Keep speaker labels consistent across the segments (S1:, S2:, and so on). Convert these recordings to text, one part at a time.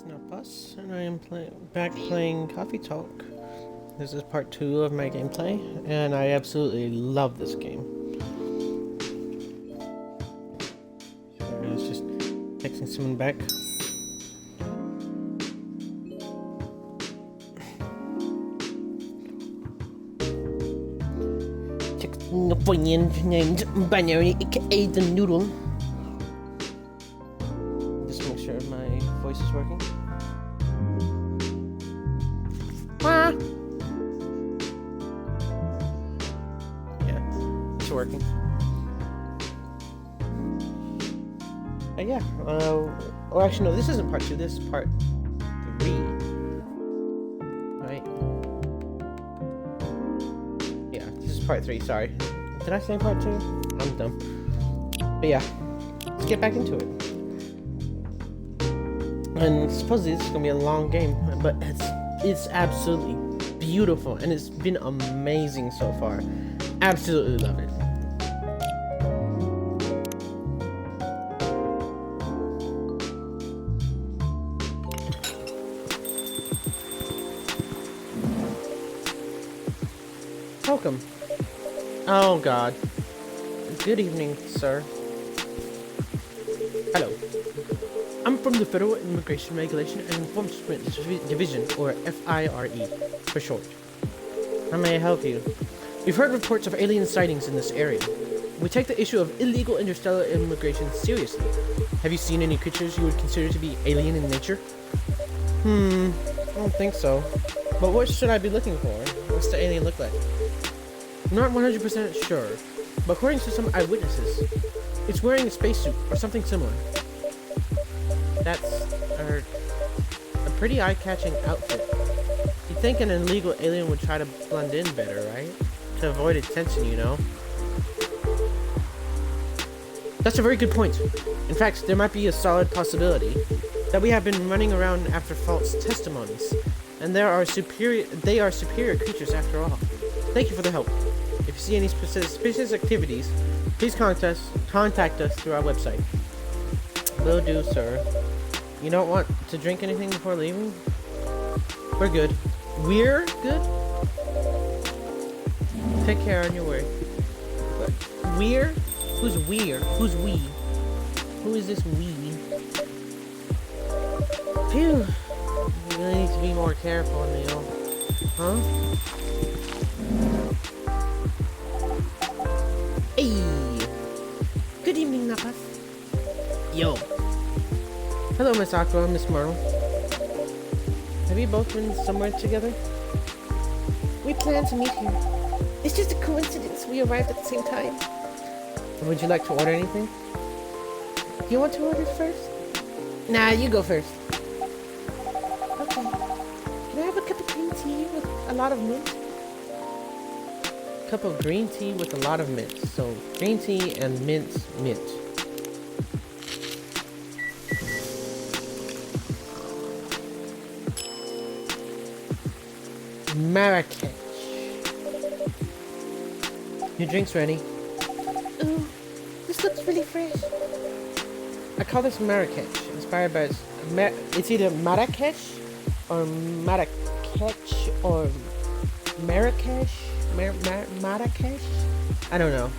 S1: is Napas, and I am back playing Coffee Talk. This is part 2 of my gameplay, and I absolutely love this game. I was just texting someone back. Texting a friend named Binary, aka the Noodle. Just make sure my voice is working. Yeah, it's working. Yeah, or actually no, this isn't part 2, this is part 3. Right? Yeah, this is part 3, sorry. Did I say part 2? I'm dumb. But yeah, let's get back into it. And supposedly this is gonna be a long game, but it's absolutely beautiful, and it's been amazing so far. Absolutely love it. Welcome. Oh God. Good evening, sir. Hello. I'm from the Federal Immigration Regulation and Enforcement Division, or FIRE for short. How may I help you? We've heard reports of alien sightings in this area. We take the issue of illegal interstellar immigration seriously. Have you seen any creatures you would consider to be alien in nature? I don't think so. But what should I be looking for? What's the alien look like? I'm not 100% sure, but according to some eyewitnesses, it's wearing a spacesuit or something similar. That's a pretty eye-catching outfit. You'd think an illegal alien would try to blend in better, right? To avoid attention, you know? That's a very good point. In fact, there might be a solid possibility that we have been running around after false testimonies, and they are superior creatures after all. Thank you for the help. If you see any suspicious activities, please contact us through our website. Will do, sir. You don't want to drink anything before leaving? We're good. We're good? Take care on your way. But we're? Who's we're? Who's we? Who is this we? Phew. You really need to be more careful, Neil. Huh? Hey! Good evening, Napas. Yo. Hello, Miss Aqua, Miss Myrtle. Have you both been somewhere together? We plan to meet here. It's just a coincidence we arrived at the same time. Would you like to order anything? Do you want to order first? Nah, you go first. Okay. Can I have a cup of green tea with a lot of mint? Cup of green tea with a lot of mint. So, green tea and mint. Marrakech. Your drink's ready. Ooh, this looks really fresh. I call this Marrakech, inspired by it's either Marrakech or Marrakech or Marrakech. Marrakech? I don't know.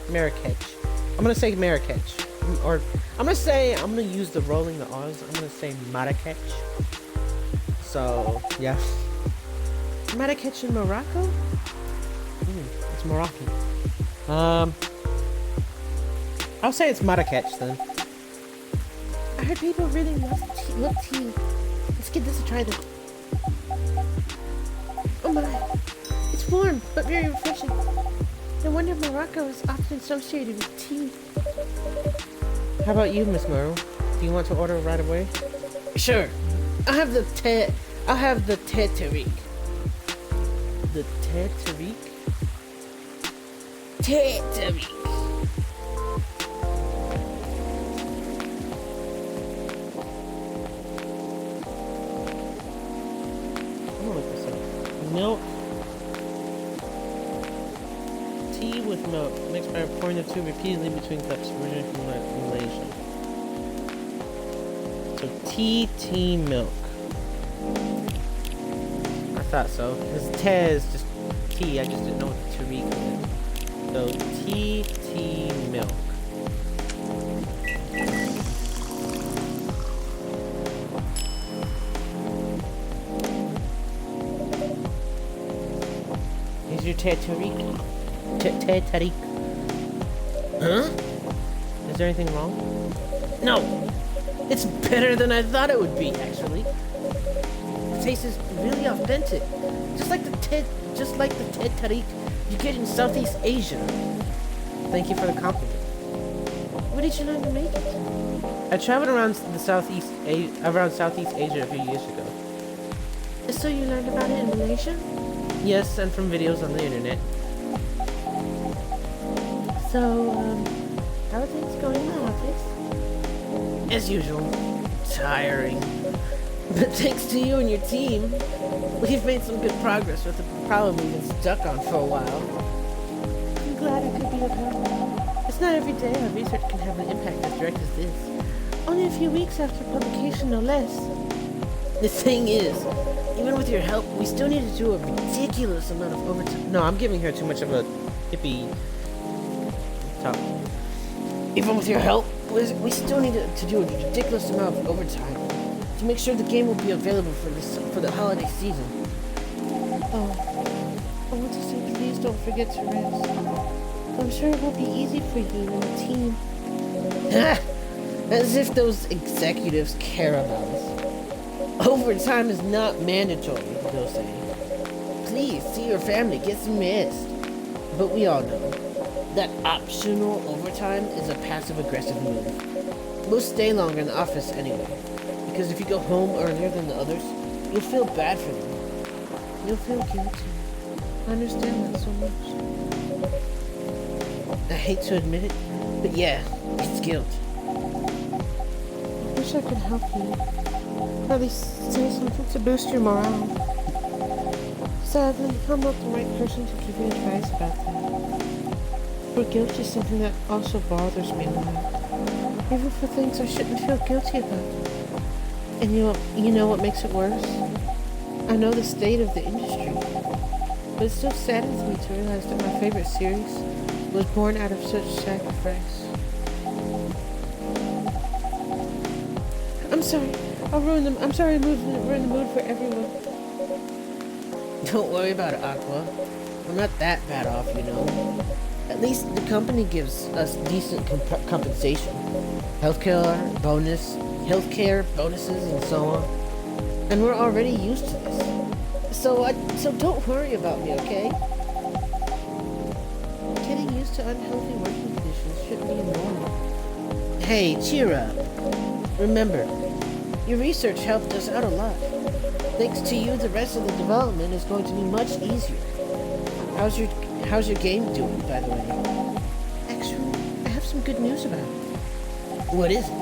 S1: Marrakech. I'm gonna say Marrakech. Or I'm gonna use the rolling the R's. I'm gonna say Marrakech. So yeah. Marrakech in Morocco? It's Moroccan. I'll say it's Marrakech then. I heard people really love tea. Let's give this a try then. Oh my. It's warm, but very refreshing. No wonder Morocco is often associated with tea. How about you, Miss Merle? Do you want to order right away? Sure. I'll have the Teterik. The Teterik? Teterik. I'm gonna look this up. Milk. Tea with milk, mixed by pouring the two repeatedly between cups, originating from Malaysia. So TT Milk. I thought so. Because T is just T. I just didn't know what the Tariq was. So TT Milk. Here's your Tariq. Tariq. Huh? Is there anything wrong? No! It's better than I thought it would be, actually. The taste is really authentic. Just like the Ted Tariq you get in Southeast Asia. Thank you for the compliment. Where did you learn to make it? I traveled around Southeast Asia a few years ago. So you learned about it in Malaysia? Yes, and from videos on the internet. So, how are things going in the office? As usual, tiring. But thanks to you and your team, we've made some good progress with the problem we've been stuck on for a while. I'm glad I could be of help. It's not every day our research can have an impact as direct as this. Only a few weeks after publication, no less. The thing is, even with your help, we still need to do a ridiculous amount of overtime. No, I'm giving her too much of a hippie talk. Even with your help, we still need to do a ridiculous amount of overtime to make sure the game will be available for the holiday season. Oh, I want to say please don't forget to rest. I'm sure it won't be easy for you and the team. As if those executives care about us. Overtime is not mandatory, they'll say. Please, see your family, get some rest. But we all know that optional overtime is a passive-aggressive move. We'll stay longer in the office anyway, because if you go home earlier than the others, you'll feel bad for them. You'll feel guilty. I understand that so much. I hate to admit it, but yeah, it's guilt. I wish I could help you. At least say something to boost your morale. Sadly, I'm not the right person to give you advice about that. For guilt is something that also bothers me a lot. Even for things I shouldn't feel guilty about. And you know what makes it worse? I know the state of the industry. But it still saddens me to realize that my favorite series was born out of such sacrifice. I'm sorry. I'll ruin them. I'm sorry I ruined the mood for everyone. Don't worry about it, Aqua. We're not that bad off, you know. At least the company gives us decent compensation. Healthcare bonuses, and so on. And we're already used to this. So don't worry about me, okay? Getting used to unhealthy working conditions shouldn't be normal. Hey, cheer up. Remember, your research helped us out a lot. Thanks to you, the rest of the development is going to be much easier. How's your game doing, by the way? Actually, I have some good news about it. What is it?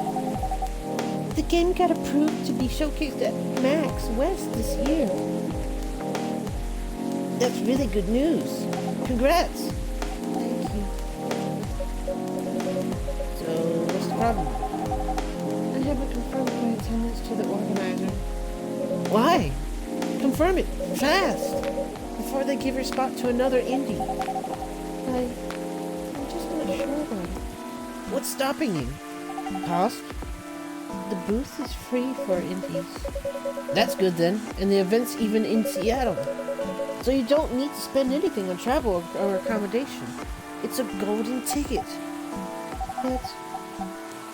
S1: The game got approved to be showcased at Max West this year. That's really good news. Congrats. Thank you. So, what's the problem? I haven't confirmed my attendance to the organizer. Why? Confirm it, fast, before they give your spot to another indie. I'm just not sure about it. What's stopping you? Cost? The booth is free for indies. That's good then, and the event's even in Seattle. So you don't need to spend anything on travel or accommodation. It's a golden ticket. But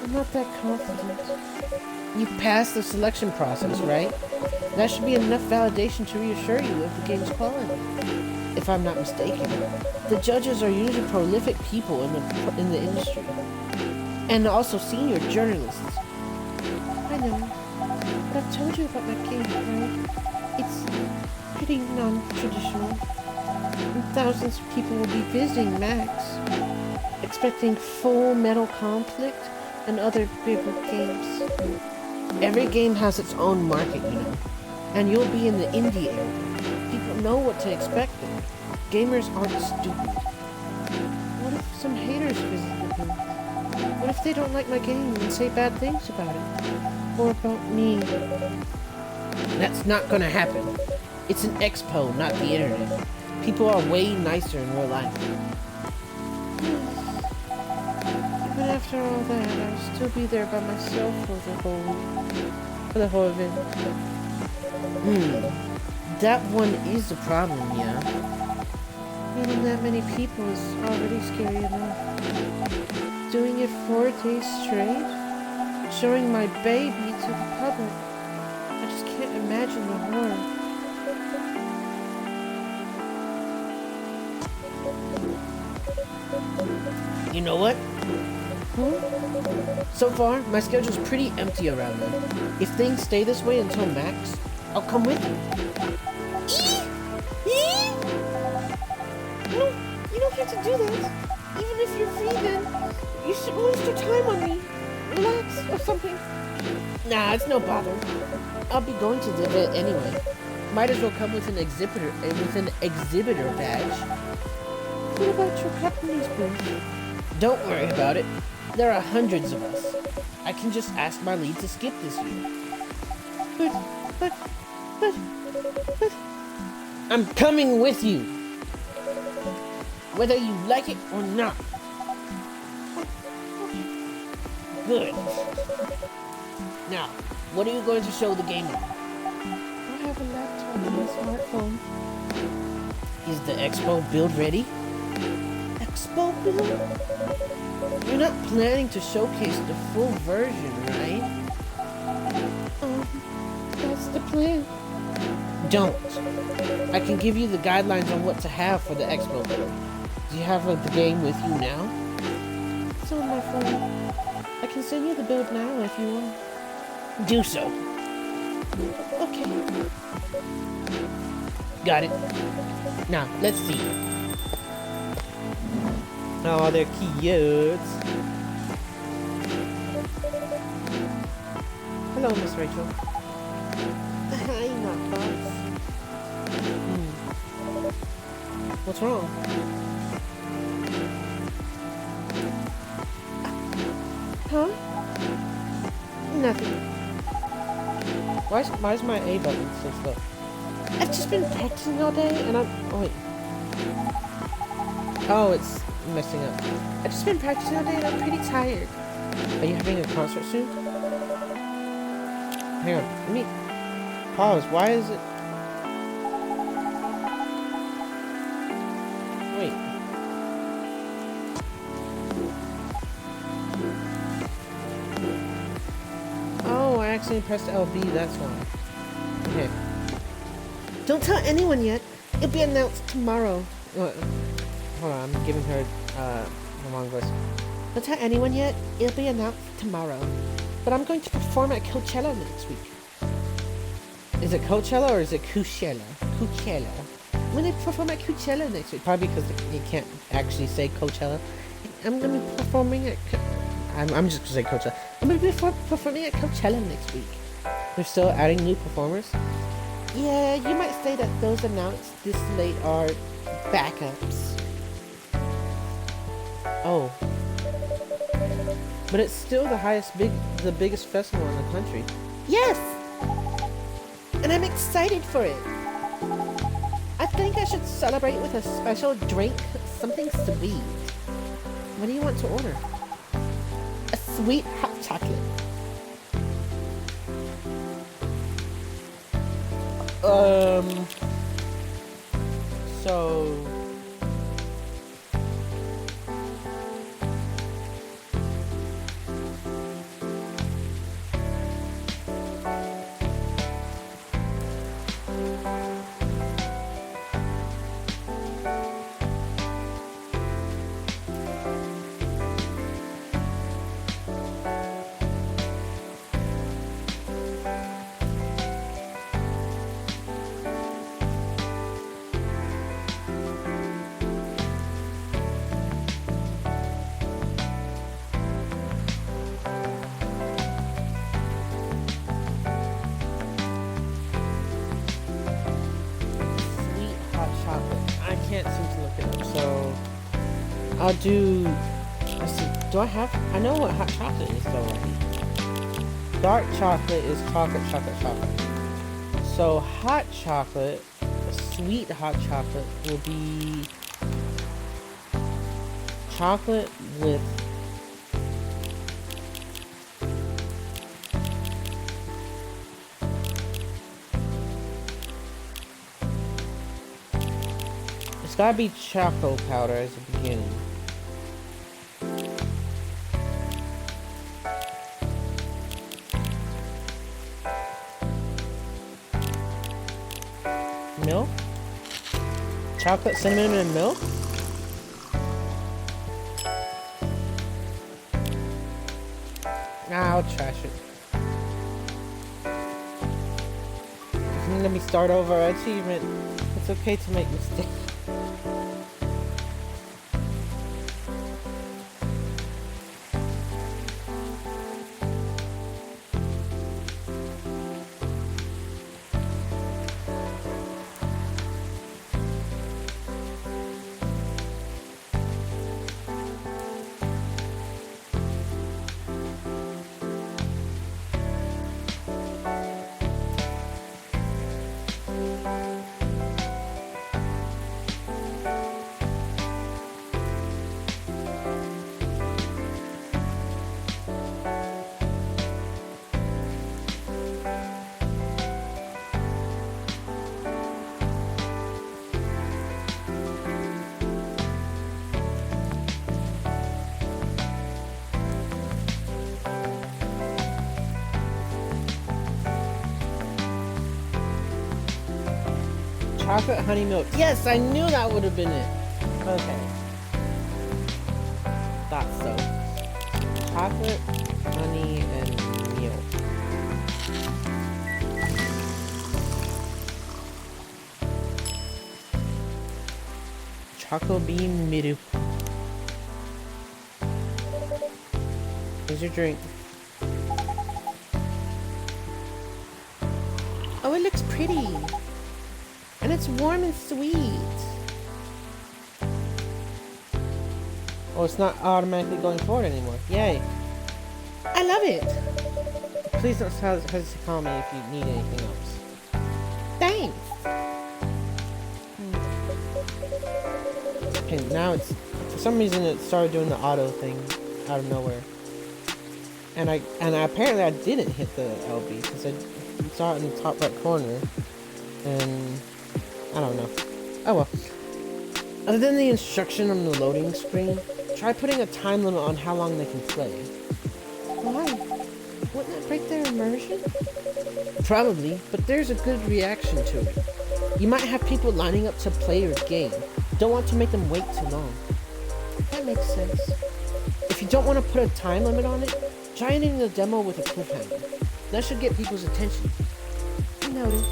S1: I'm not that confident. You passed the selection process, right? That should be enough validation to reassure you of the game's quality. If I'm not mistaken. The judges are usually prolific people in the industry. And also senior journalists. I know. But I've told you about my game, right? It's pretty non-traditional. And thousands of people will be visiting Max, expecting Full Metal Conflict and other bigger games. Every game has its own market, you know. And you'll be in the indie area. People know what to expect there. Gamers aren't stupid. What if some haters visit the booth? What if they don't like my game and say bad things about it? or about me. That's not gonna happen. It's an expo, not the internet. People are way nicer in real life. Even after all that, I'll still be there by myself for the whole event. That one is the problem, yeah. Meeting that many people is already scary enough. Doing it 4 days straight? Showing my baby to the public. I just can't imagine the horror. You know what? So far, my schedule's pretty empty around then. If things stay this way until Max, I'll come with you. You don't have to do that. Even if you're vegan, you should waste your time on me. Relax or something. Nah, it's no bother. I'll be going to the event anyway. Might as well come with an exhibitor badge. What about your company's booth? Don't worry about it. There are hundreds of us. I can just ask my lead to skip this year. But... I'm coming with you. Whether you like it or not. Good. Now, what are you going to show the gamer? I have a laptop and a smartphone. Is the Expo build ready? Expo build? You're not planning to showcase the full version, right? That's the plan. Don't. I can give you the guidelines on what to have for the Expo build. Do you have the game with you now? It's on my phone. I can send you the build now if you want. Do so. Okay. Got it. Now, let's see. Oh, they're cute. Hello, Miss Rachel. Hi, Knockbox. What's wrong? Huh? Nothing. Why is my A button so slow? I've just been practicing all day and I'm... Oh, wait. Oh, it's messing up. I've just been practicing all day and I'm pretty tired. Are you having a concert soon? Hang on. Let me... Pause. Why is it... Wait. Oh, I accidentally pressed LB, that's why. Okay. Don't tell anyone yet. It'll be announced tomorrow. Hold on, I'm giving her the wrong voice. Don't tell anyone yet. It'll be announced tomorrow. But I'm going to perform at Coachella next week. Is it Coachella or is it Coachella? Coachella. I'm going to perform at Coachella next week. Probably because you can't actually say Coachella. I'm going to be performing at... I'm just going to say Coachella. I'm going to be performing at Coachella next week. They're still adding new performers. Yeah, you might say that those announced this late are backups. Oh. But it's still the biggest festival in the country. Yes! And I'm excited for it. I think I should celebrate with a special drink, something sweet. What do you want to order? A sweet hot chocolate. So... I'll do... Let's see. Do I have... I know what hot chocolate is though, right? Dark chocolate is chocolate, chocolate, chocolate. So hot chocolate, sweet hot chocolate will be chocolate with it's gotta be choco powder as a beginning. Milk? Chocolate, cinnamon, and milk? Nah, I'll trash it. Let me start over. Achievement. It's okay to make mistakes. Chocolate honey milk. Yes, I knew that would have been it. Okay. Thought so. Chocolate, honey, and milk. Choco bean miru. Here's your drink. Oh, it looks pretty. And it's warm and sweet. Oh, it's not automatically going forward anymore. Yay. I love it. Please don't hesitate to call me if you need anything else. Thanks. Okay, now it's... For some reason it started doing the auto thing out of nowhere. And apparently I didn't hit the LB because I saw it in the top right corner. And... I don't know. Oh well. Other than the instruction on the loading screen, try putting a time limit on how long they can play. Why? Wouldn't that break their immersion? Probably, but there's a good reaction to it. You might have people lining up to play your game. Don't want to make them wait too long. That makes sense. If you don't want to put a time limit on it, try ending the demo with a cliffhanger. That should get people's attention. Noted.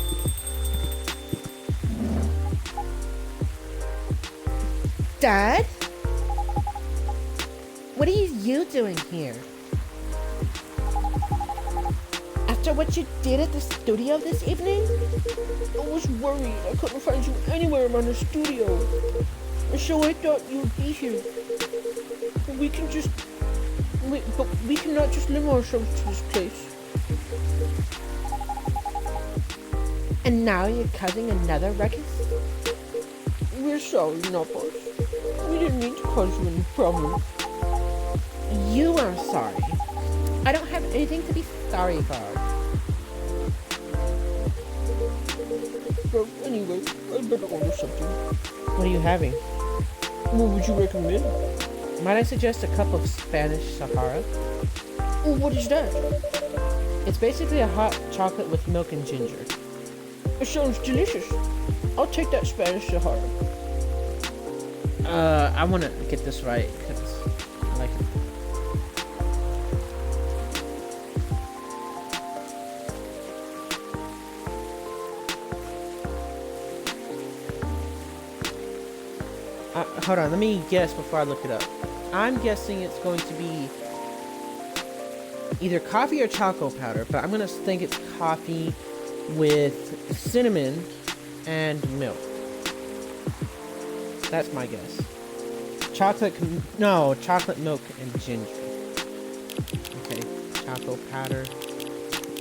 S1: Dad? What are you doing here? After what you did at the studio this evening? I was worried I couldn't find you anywhere around the studio. And so I thought you would be here. But we cannot just limit ourselves to this place. And now you're causing another ruckus? We're sorry, Knuckles. We didn't mean to cause you any problems. You are sorry. I don't have anything to be sorry for. But anyway, I'd better order something. What are you having? What would you recommend? Might I suggest a cup of Spanish Sahara? Oh, what is that? It's basically a hot chocolate with milk and ginger. It sounds delicious. I'll take that Spanish Sahara. I want to get this right because I like it. Hold on, let me guess before I look it up. I'm guessing it's going to be either coffee or choco powder, but I'm gonna think it's coffee with cinnamon and milk. That's my guess. Chocolate milk and ginger. Okay, choco powder.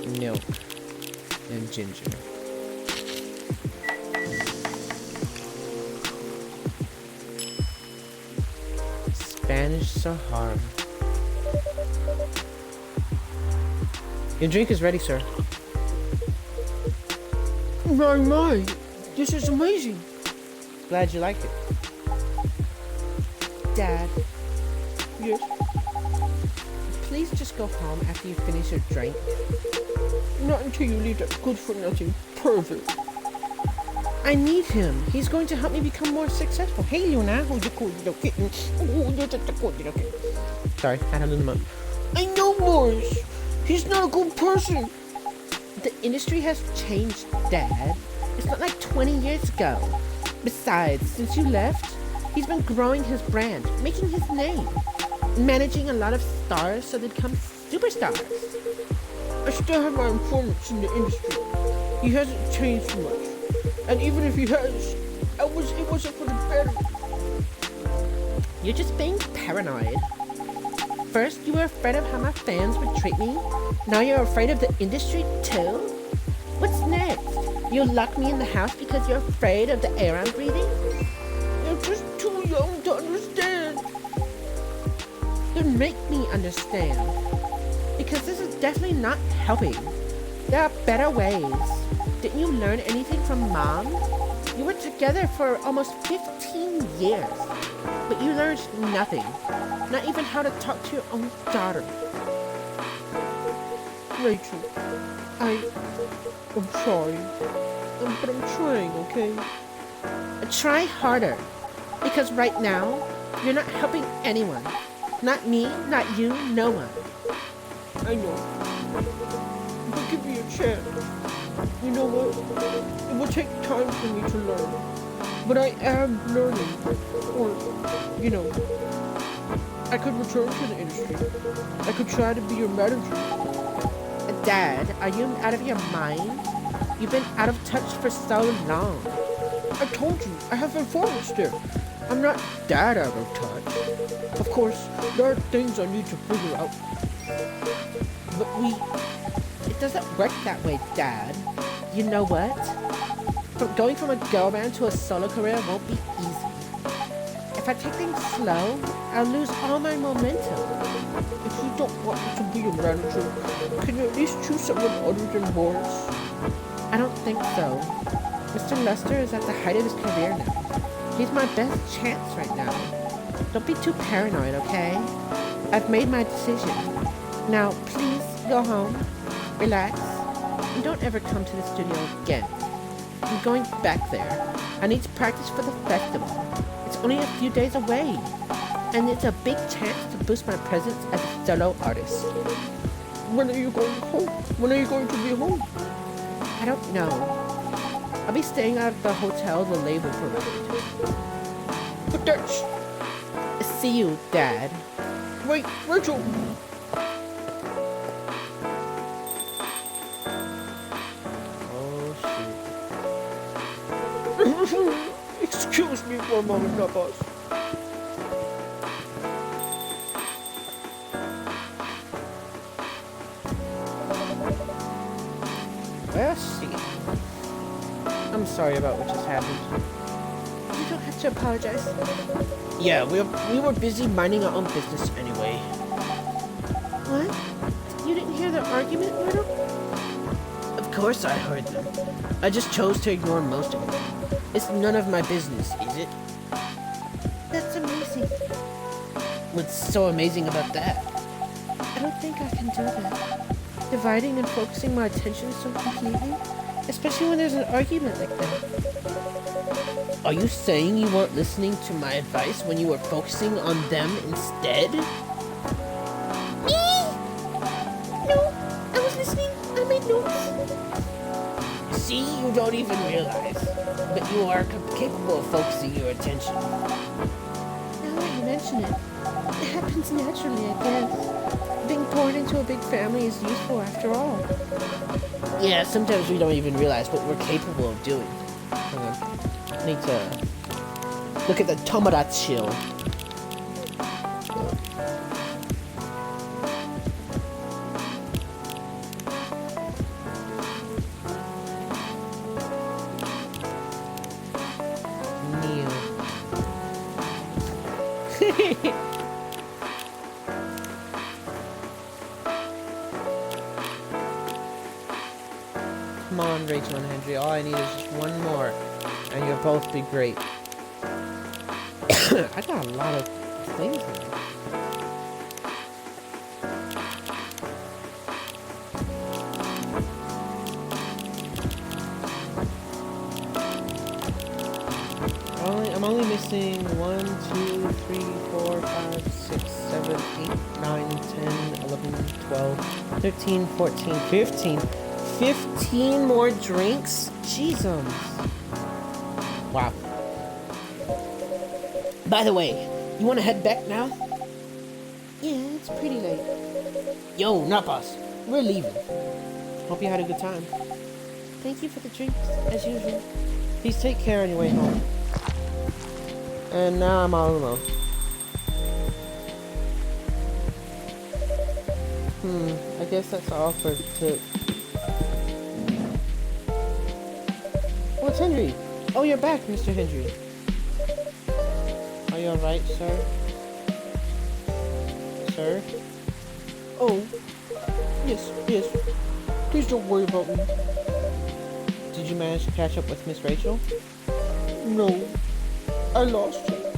S1: milk, and ginger. Spanish Sahara. Your drink is ready, sir. My, this is amazing. Glad you like it. Dad. Yes? Please just go home after you finish your drink. Not until you leave that good-for-nothing pervert. I need him. He's going to help me become more successful. Hey, Luna. Sorry, I had a little moment. I know, Morris. He's not a good person. The industry has changed, Dad. It's not like 20 years ago. Besides, since you left, he's been growing his brand, making his name, managing a lot of stars so they become superstars. I still have my informants in the industry. He hasn't changed much. And even if he has, it wasn't for the better. You're just being paranoid. First, you were afraid of how my fans would treat me. Now you're afraid of the industry too? What's next? You'll lock me in the house because you're afraid of the air I'm breathing? You're just too young to understand. Then make me understand. Because this is definitely not helping. There are better ways. Didn't you learn anything from Mom? You were together for almost 15 years. But you learned nothing. Not even how to talk to your own daughter. Rachel, I'm sorry. But I'm trying, okay? Try harder. Because right now, you're not helping anyone. Not me, not you, no one. I know. But give me a chance. You know what? It will take time for me to learn. But I am learning. Or, you know, I could return to the industry. I could try to be your manager. Dad, are you out of your mind? You've been out of touch for so long. I told you, I have informants there. I'm not that out of touch. Of course, there are things I need to figure out. But it doesn't work that way, Dad. You know what? Going from a girl band to a solo career won't be easy. If I take things slow, I'll lose all my momentum. If you don't want me to be your manager, can you at least choose someone other than Morris? I don't think so. Mr. Lester is at the height of his career now. He's my best chance right now. Don't be too paranoid, okay? I've made my decision. Now, please go home, relax, and don't ever come to the studio again. I'm going back there. I need to practice for the festival. It's only a few days away. And it's a big chance to boost my presence as a solo artist. When are you going home? When are you going to be home? I don't know. I'll be staying out of the hotel the label provided. But that's... See you, Dad. Wait, Rachel! Oh, shoot. Excuse me for a moment, now, boss. Well, see. I'm sorry about what just happened. You don't have to apologize. Yeah, we were busy minding our own business anyway. What? You didn't hear the argument, Myrtle? Of course I heard them. I just chose to ignore most of it. It's none of my business, is it? That's amazing. What's so amazing about that? I don't think I can do that. Dividing and focusing my attention so completely, especially when there's an argument like that. Are you saying you weren't listening to my advice when you were focusing on them instead? Me? No, I was listening. I made notes. See, you don't even realize, but you are capable of focusing your attention. Now that you mention it, it happens naturally, I guess. Being born into a big family is useful after all. Yeah, sometimes we don't even realize what we're capable of doing. Hang on. I need to look at the Tomodachi. Come on, Rachel and Henry. All I need is just one more, and you'll both be great. I got a lot of things in there. I'm only missing 1, 2, 3, 4, 5, 6, 7, 8, 9, 10, 11, 12, 13, 14, 15. 15 more drinks? Jesus. Wow. By the way, you want to head back now? Yeah, it's pretty late. Yo, not us. We're leaving. Hope you had a good time. Thank you for the drinks, as usual. Please take care on your way home. And now I'm all alone. I guess that's all for today. Oh, it's Henry. Oh, you're back, Mr. Henry. Are you alright, sir? Sir? Oh, yes. Please don't worry about me. Did you manage to catch up with Miss Rachel? No. I lost her.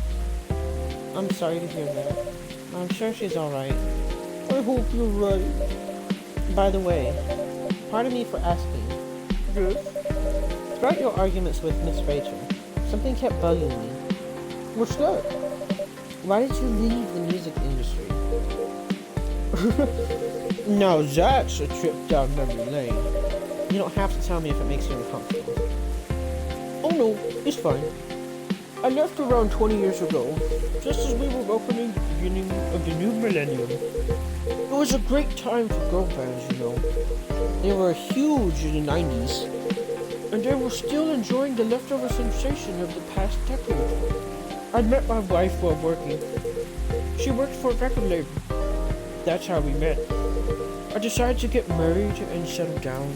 S1: I'm sorry to hear that. I'm sure she's alright. I hope you're right. By the way, pardon me for asking. Yes? Throughout your arguments with Miss Rachel, something kept bugging me. What's that? Why did you leave the music industry? Now that's a trip down memory lane. You don't have to tell me if it makes you uncomfortable. Oh no, it's fine. I left around 20 years ago, just as we were welcoming the beginning of the new millennium. It was a great time for girl bands, you know. They were huge in the 90s, and they were still enjoying the leftover sensation of the past decade. I met my wife while working. She worked for a record label. That's how we met. I decided to get married and settle down.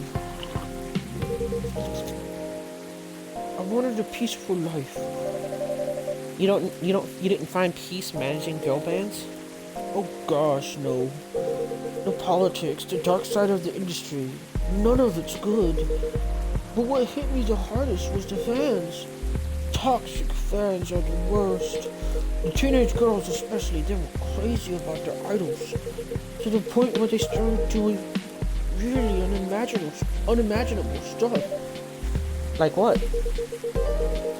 S1: I wanted a peaceful life. You didn't find peace managing girl bands? Oh gosh, no. The politics, the dark side of the industry, none of it's good. But what hit me the hardest was the fans. Toxic fans are the worst. The teenage girls especially, they were crazy about their idols. To the point where they started doing really unimaginable stuff. Like what?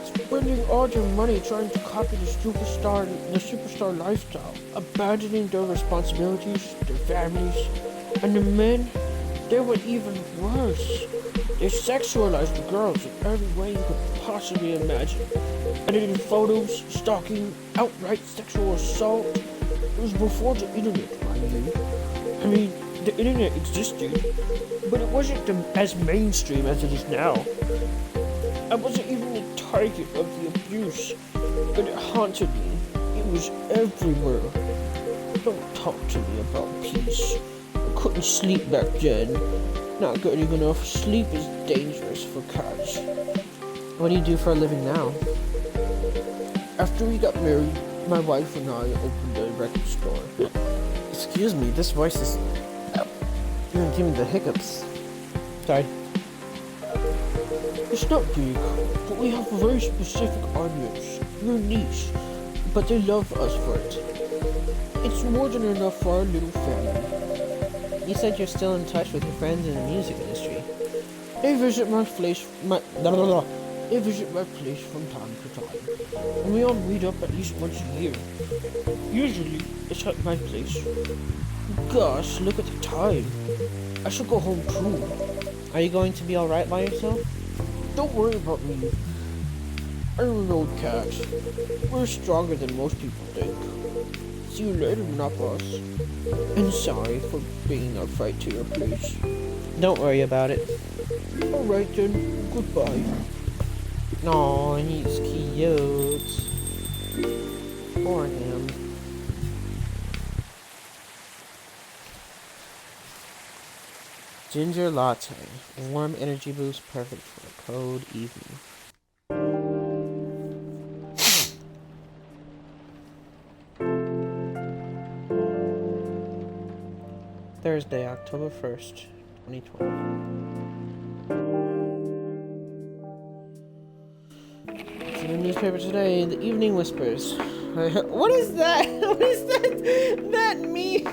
S1: Spending all their money trying to copy the superstar lifestyle, abandoning their responsibilities, their families, and the men, they went even worse. They sexualized the girls in every way you could possibly imagine. Editing photos, stalking, outright sexual assault. It was before the internet, mind you. I mean, the internet existed, but it wasn't as mainstream as it is now. I wasn't even the target of the abuse, but it haunted me. It was everywhere. Don't talk to me about peace. I couldn't sleep back then. Not getting enough sleep is dangerous for cats. What do you do for a living now? After we got married, my wife and I opened a record store. Excuse me, this voice is... You're giving me the hiccups. Sorry. It's not big, but we have a very specific audience. We're niche, but they love us for it. It's more than enough for our little family. You said you're still in touch with your friends in the music industry. They visit my place. They visit my place from time to time, and we all meet up at least once a year. Usually, it's at my place. Gosh, look at the time. I should go home too. Are you going to be alright by yourself? Don't worry about me. I'm an old cat. We're stronger than most people think. See you later, Napas. And sorry for bringing our fight to your place. Don't worry about it. Alright then, goodbye. Aw, he's cute. Poor him. Ginger latte. Warm energy boost, perfect for a cold evening. Thursday, October 1st, 2020. In the newspaper today, the Evening Whispers. What is that? What is that meme?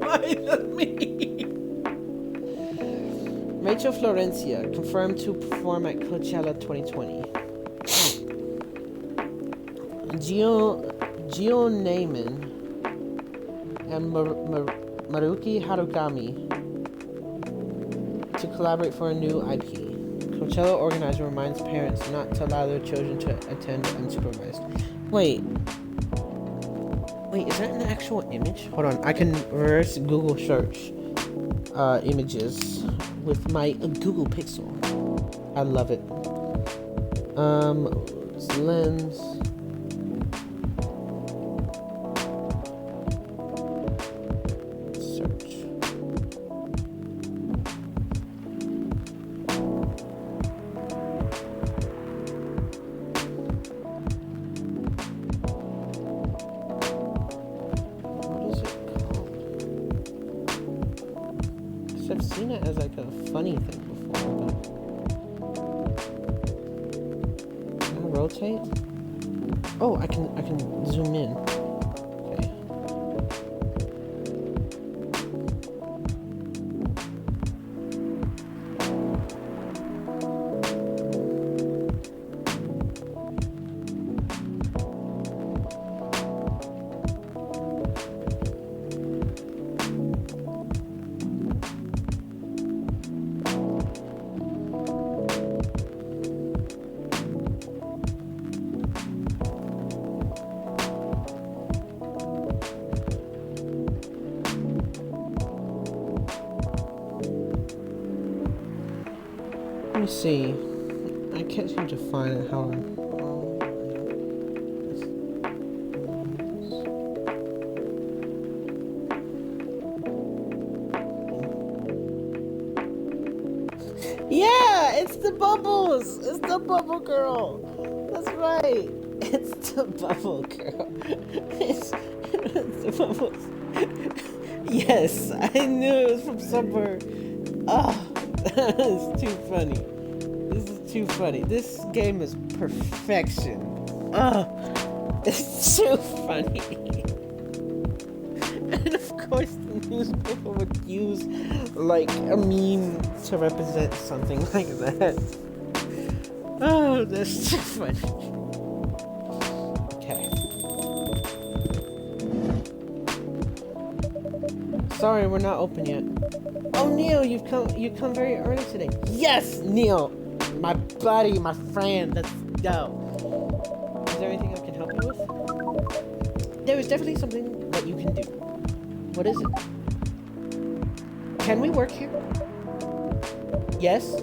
S1: By the meme. Rachel Florencia confirmed to perform at Coachella 2020. Gio Neyman and Maruki Harukami to collaborate for a new IP. Coachella organizer reminds parents not to allow their children to attend unsupervised. Wait, is that an actual image? Hold on, I can reverse Google search images with my Google Pixel. I love it. Lens. I've seen it as like a funny thing before, but can I rotate? Oh, I can zoom in. Okay. Let me see. I can't seem to find it. How? Yeah, it's the bubbles. It's the bubble girl. That's right. It's the bubble girl. It's the bubbles. Yes, I knew it was from somewhere. Oh. This is too funny. This is too funny. This game is perfection. Oh, it's too funny. And of course, the newspaper would use like a meme to represent something like that. Oh, that's too funny. Okay. Sorry, we're not open yet. Oh, Neil, you come very early today. Yes, Neil, my buddy, my friend. Let's go. Is there anything I can help you with? There is definitely something that you can do. What is it? Can we work here? Yes.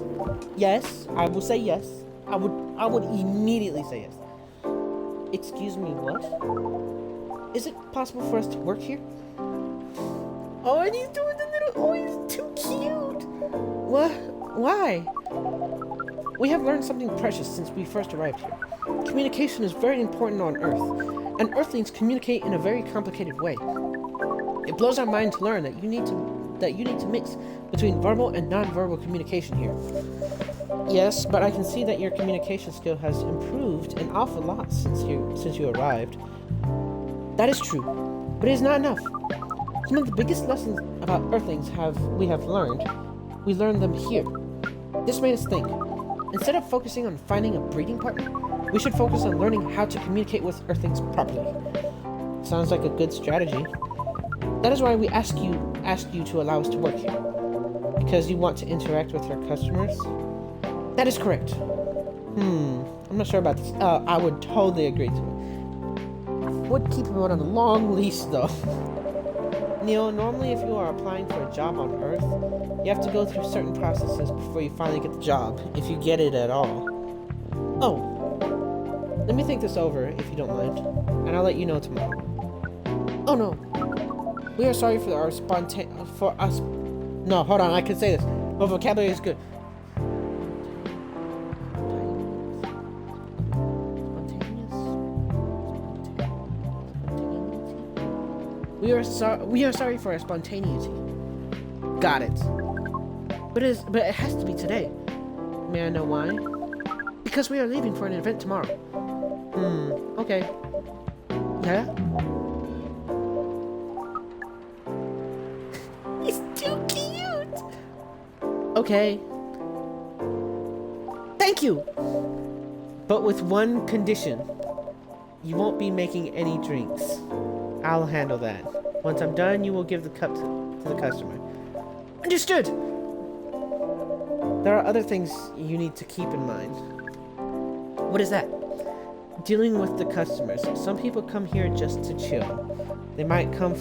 S1: Yes, I will say yes. I would immediately say yes. Excuse me, what? Is it possible for us to work here? Oh, and he's doing the little. Oh, he's too cute. What? Why? We have learned something precious since we first arrived here. Communication is very important on Earth, and Earthlings communicate in a very complicated way. It blows our mind to learn that you need to mix between verbal and non-verbal communication here. Yes, but I can see that your communication skill has improved an awful lot since you arrived. That is true, but it is not enough. Some of the biggest lessons about Earthlings we have learned. We learned them here. This made us think. Instead of focusing on finding a breeding partner, we should focus on learning how to communicate with Earthlings properly. Sounds like a good strategy. That is why we asked you to allow us to work here. Because you want to interact with our customers? That is correct. I'm not sure about this. I would totally agree to it. Would keep him on a long leash though. Neil, normally if you are applying for a job on Earth, you have to go through certain processes before you finally get the job, if you get it at all. Oh, let me think this over, if you don't mind, and I'll let you know tomorrow. Oh no, we are sorry for our No, hold on, I can say this. My vocabulary is good. We are sorry for our spontaneity. Got it. But it has to be today. May I know why? Because we are leaving for an event tomorrow. Okay. Yeah? He's too cute! Okay. Thank you! But with one condition. You won't be making any drinks. I'll handle that. Once I'm done, you will give the cup to the customer. Understood! There are other things you need to keep in mind. What is that? Dealing with the customers. Some people come here just to chill. They might come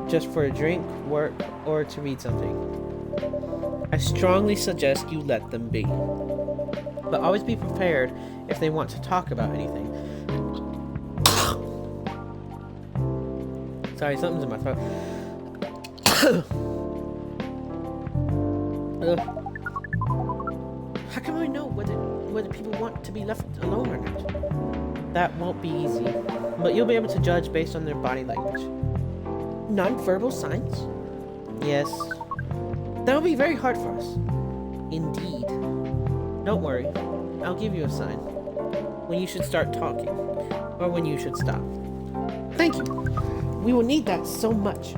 S1: just for a drink, work, or to read something. I strongly suggest you let them be. But always be prepared if they want to talk about anything. Sorry, something's in my throat. How can I know whether people want to be left alone or not? That won't be easy, but you'll be able to judge based on their body language. Non-verbal signs? Yes. That'll be very hard for us. Indeed. Don't worry. I'll give you a sign. When you should start talking, or when you should stop. Thank you. We will need that so much.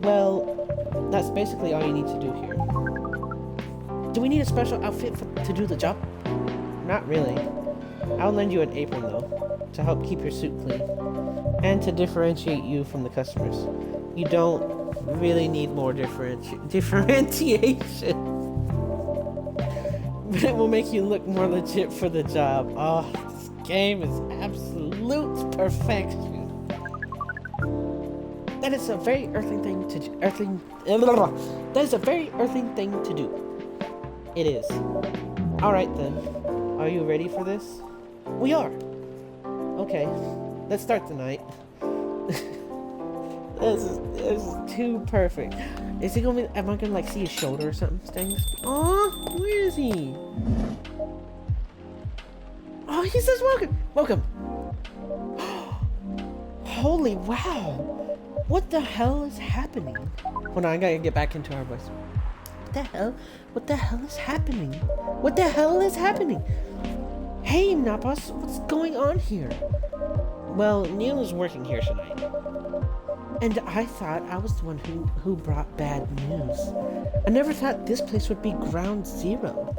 S1: Well, that's basically all you need to do here. Do we need a special outfit to do the job? Not really. I'll lend you an apron though, to help keep your suit clean, and to differentiate you from the customers. You don't really need more differentiation. But it will make you look more legit for the job. Oh, this game is absolute perfection. That is a very earthling thing to do. That is a very earthling thing to do. It is. Alright then. Are you ready for this? We are. Okay. Let's start the night. This is too perfect. Is he gonna be, am I gonna like see his shoulder or something? Stings? Aw, where is he? Oh, he says welcome. Welcome. Holy wow. What the hell is happening? Hold on, I gotta get back into our voice. What the hell? What the hell is happening? What the hell is happening? Hey, Napas, what's going on here? Well, Neil is working here tonight. And I thought I was the one who brought bad news. I never thought this place would be ground zero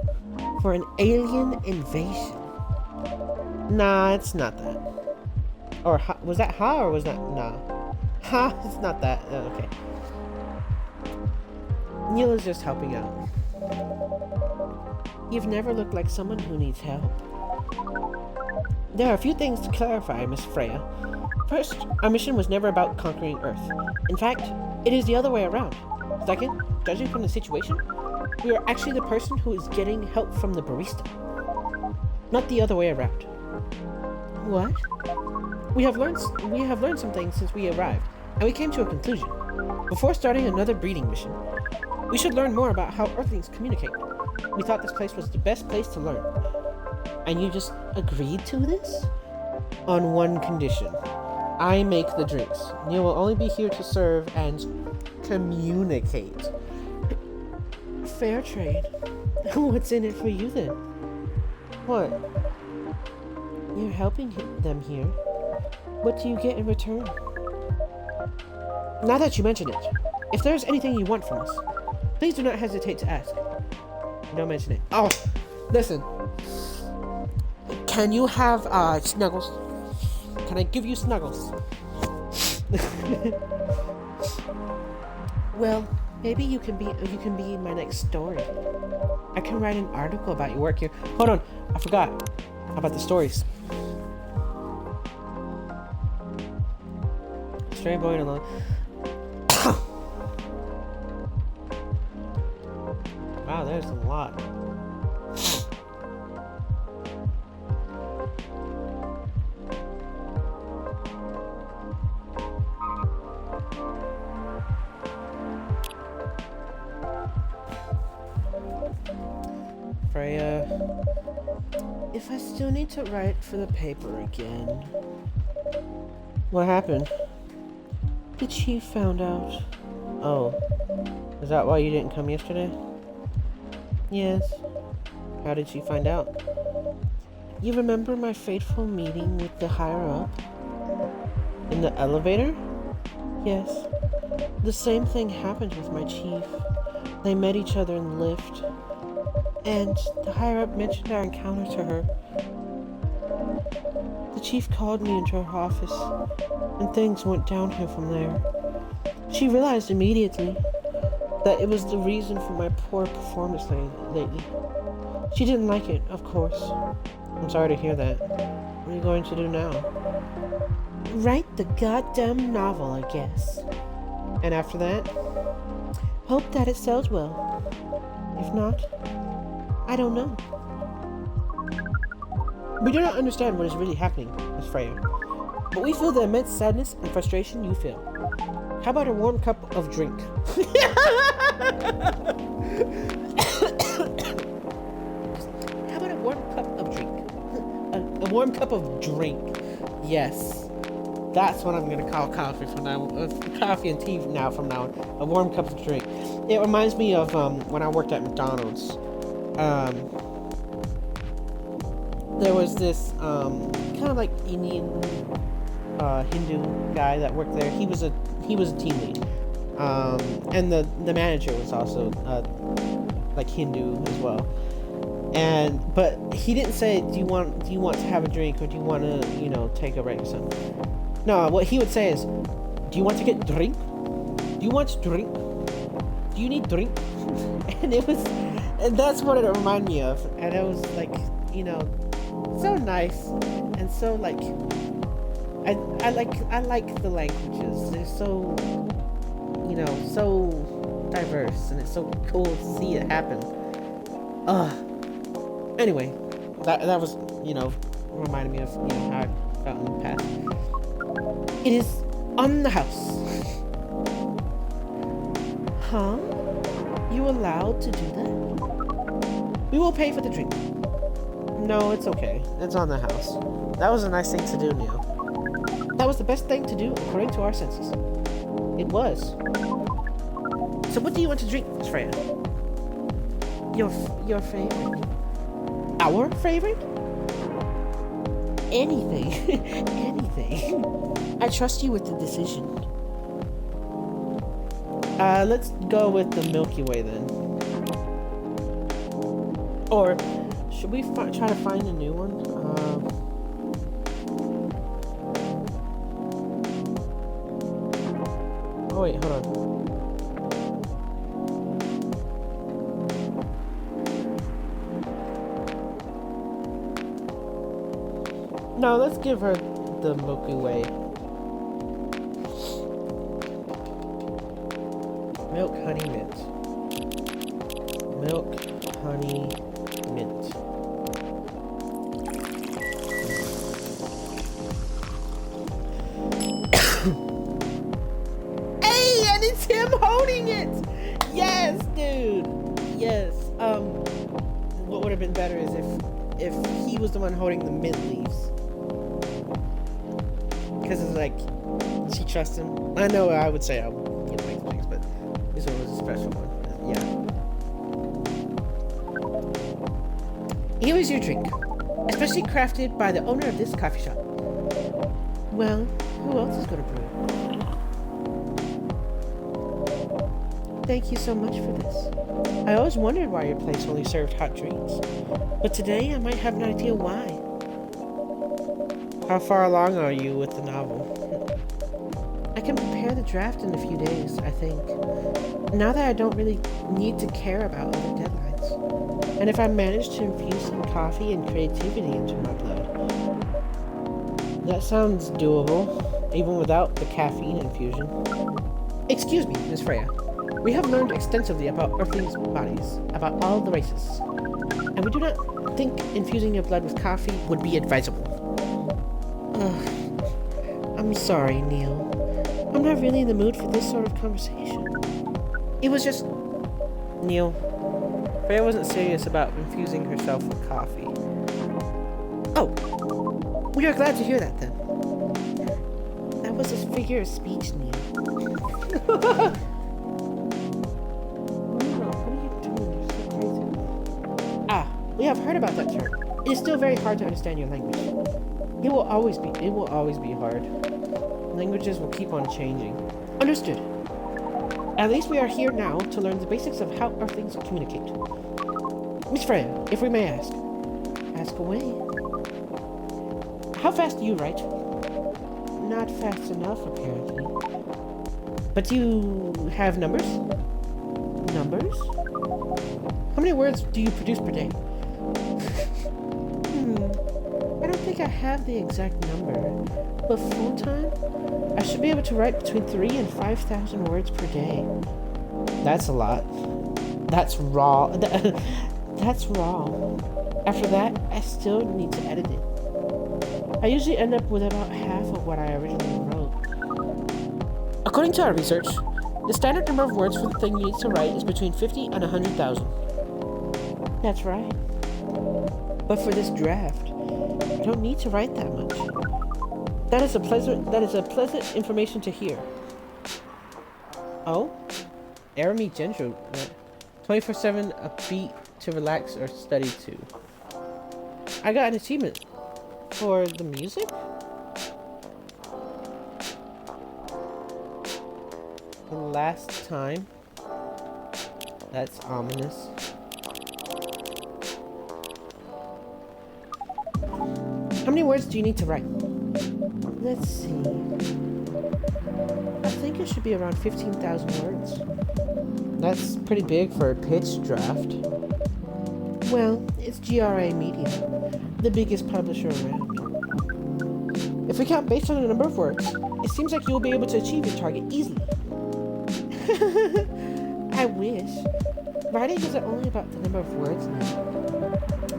S1: for an alien invasion. Nah, it's not that. Or was that Ha or was that Nah? Ha, it's not that. Oh, okay. Neil is just helping out. You've never looked like someone who needs help. There are a few things to clarify, Miss Freya. First, our mission was never about conquering Earth. In fact, it is the other way around. Second, judging from the situation, we are actually the person who is getting help from the barista. Not the other way around. What? We have learned some things since we arrived, and we came to a conclusion. Before starting another breeding mission, we should learn more about how Earthlings communicate. We thought this place was the best place to learn. And you just agreed to this? On one condition. I make the drinks. Neil will only be here to serve and communicate. Fair trade. What's in it for you then? What? You're helping them here. What do you get in return? Now that you mention it, if there's anything you want from us, please do not hesitate to ask. Don't mention it. Oh, listen. Can you have Snuggles? Can I give you Snuggles? Well, maybe you can be my next story. I can write an article about your work here. Hold on, I forgot about the stories. Stray boy along. Wow, there's a lot. Freya, if I still need to write for the paper again. What happened? The chief found out. Oh. Is that why you didn't come yesterday? Yes. How did she find out? You remember my fateful meeting with the higher-up? In the elevator? Yes. The same thing happened with my chief. They met each other in the lift. And the higher-up mentioned our encounter to her. The chief called me into her office, and things went downhill from there. She realized immediately that it was the reason for my poor performance lately. She didn't like it, of course. I'm sorry to hear that. What are you going to do now? Write the goddamn novel, I guess. And after that? Hope that it sells well. If not, I don't know. We do not understand what is really happening, Miss Freya, but we feel the immense sadness and frustration you feel. How about a warm cup of drink? How about a warm cup of drink? A warm cup of drink. Yes. That's what I'm gonna call coffee from now on. Coffee and tea now from now on. A warm cup of drink. It reminds me of when I worked at McDonald's. There was this kind of like Indian Hindu guy that worked there. He was a team lead, and the manager was also like Hindu as well. But he didn't say, do you want to have a drink, or do you want to take a break or something? No, what he would say is, do you want to get drink? Do you want drink? Do you need drink? And that's what it reminded me of. And it was like, so nice and so like I like the languages. They're so so diverse, and it's so cool to see it happen. Anyway, that was reminded me of how I felt in the past. It is on the house. Huh? You allowed to do that? We will pay for the drink. No, it's okay. It's on the house. That was a nice thing to do, Neil. That was the best thing to do according to our senses. It was. So what do you want to drink, Miss Freya? Your favorite? Our favorite? Anything. Anything. I trust you with the decision. Let's go with the Milky Way then. Or should we try to find a new one? Oh wait, hold on. No, let's give her the Milky Way. Milk, honey, mint. Milk, honey, mint. Hey, and it's him holding it! Yes, dude! Yes. What would have been better is if he was the one holding the mint leaves. Because it's like, she trusts him. I know I would say I would make things, but this one was a special one. Yeah. Here is your drink, especially crafted by the owner of this coffee shop. Well, who else is going to brew it? Thank you so much for this. I always wondered why your place only served hot drinks, but today I might have an idea why. How far along are you with the novel? I can prepare the draft in a few days, I think. Now that I don't really need to care about other deadlines. And if I manage to infuse some coffee and creativity into my blood. That sounds doable, even without the caffeine infusion. Excuse me, Miss Freya. We have learned extensively about Earthlings' bodies, about all the races. And we do not think infusing your blood with coffee would be advisable. I'm sorry, Neil. I'm not really in the mood for this sort of conversation. It was just... Neil, Freya wasn't serious about infusing herself with coffee. Oh, we are glad to hear that then. That was a figure of speech, Neil. Ah, we have heard about that term. It is still very hard to understand your language. It will always be hard. Languages will keep on changing. Understood. At least we are here now to learn the basics of how Earthlings communicate. Miss Freya, if we may ask. Ask away. How fast do you write? Not fast enough, apparently. But do you have numbers? Numbers? How many words do you produce per day? I don't think I have the exact number, but full-time, I should be able to write between 3,000 and 5,000 words per day. That's a lot. That's raw. That's raw. After that, I still need to edit it. I usually end up with about half of what I originally wrote. According to our research, the standard number of words for the thing you need to write is between 50 and 100,000. That's right. But for this draft, I don't need to write that much. That is a pleasant information to hear. Oh? Arami Genjo. 24/7 a beat to relax or study to. I got an achievement for the music? The last time? That's ominous. How many words do you need to write? Let's see. I think it should be around 15,000 words. That's pretty big for a pitch draft. Well, it's GRA Media, the biggest publisher around. If we count based on the number of words, it seems like you'll be able to achieve your target easily. I wish. Writing isn't only about the number of words now.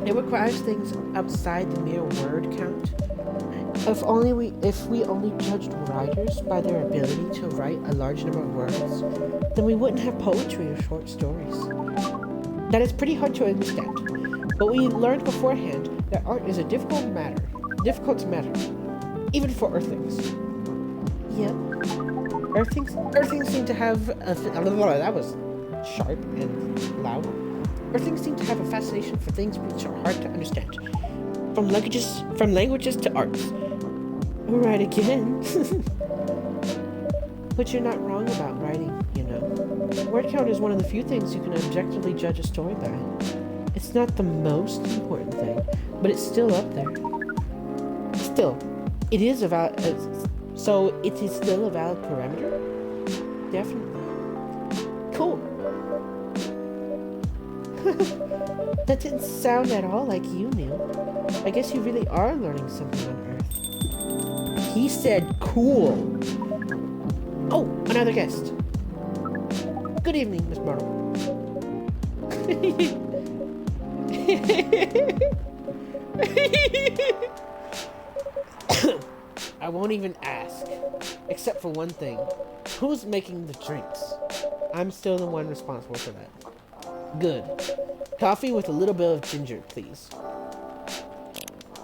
S1: It requires things outside the mere word count. If we only judged writers by their ability to write a large number of words, then we wouldn't have poetry or short stories. That is pretty hard to understand, but we learned beforehand that art is a difficult matter, even for Earthlings. Yep. Earthlings seem to have that was sharp and loud. Earthlings seem to have a fascination for things which are hard to understand. From languages to arts. Right again. But you're not wrong about writing, you know. Word count is one of the few things you can objectively judge a story by. It's not the most important thing, but it's still up there. Still, it is a valid parameter? Definitely. Cool. That didn't sound at all like you, Neil. I guess you really are learning something on Earth. He said cool. Oh, another guest. Good evening, Miss Myrtle. I won't even ask. Except for one thing. Who's making the drinks? I'm still the one responsible for that. Good. Coffee with a little bit of ginger, please.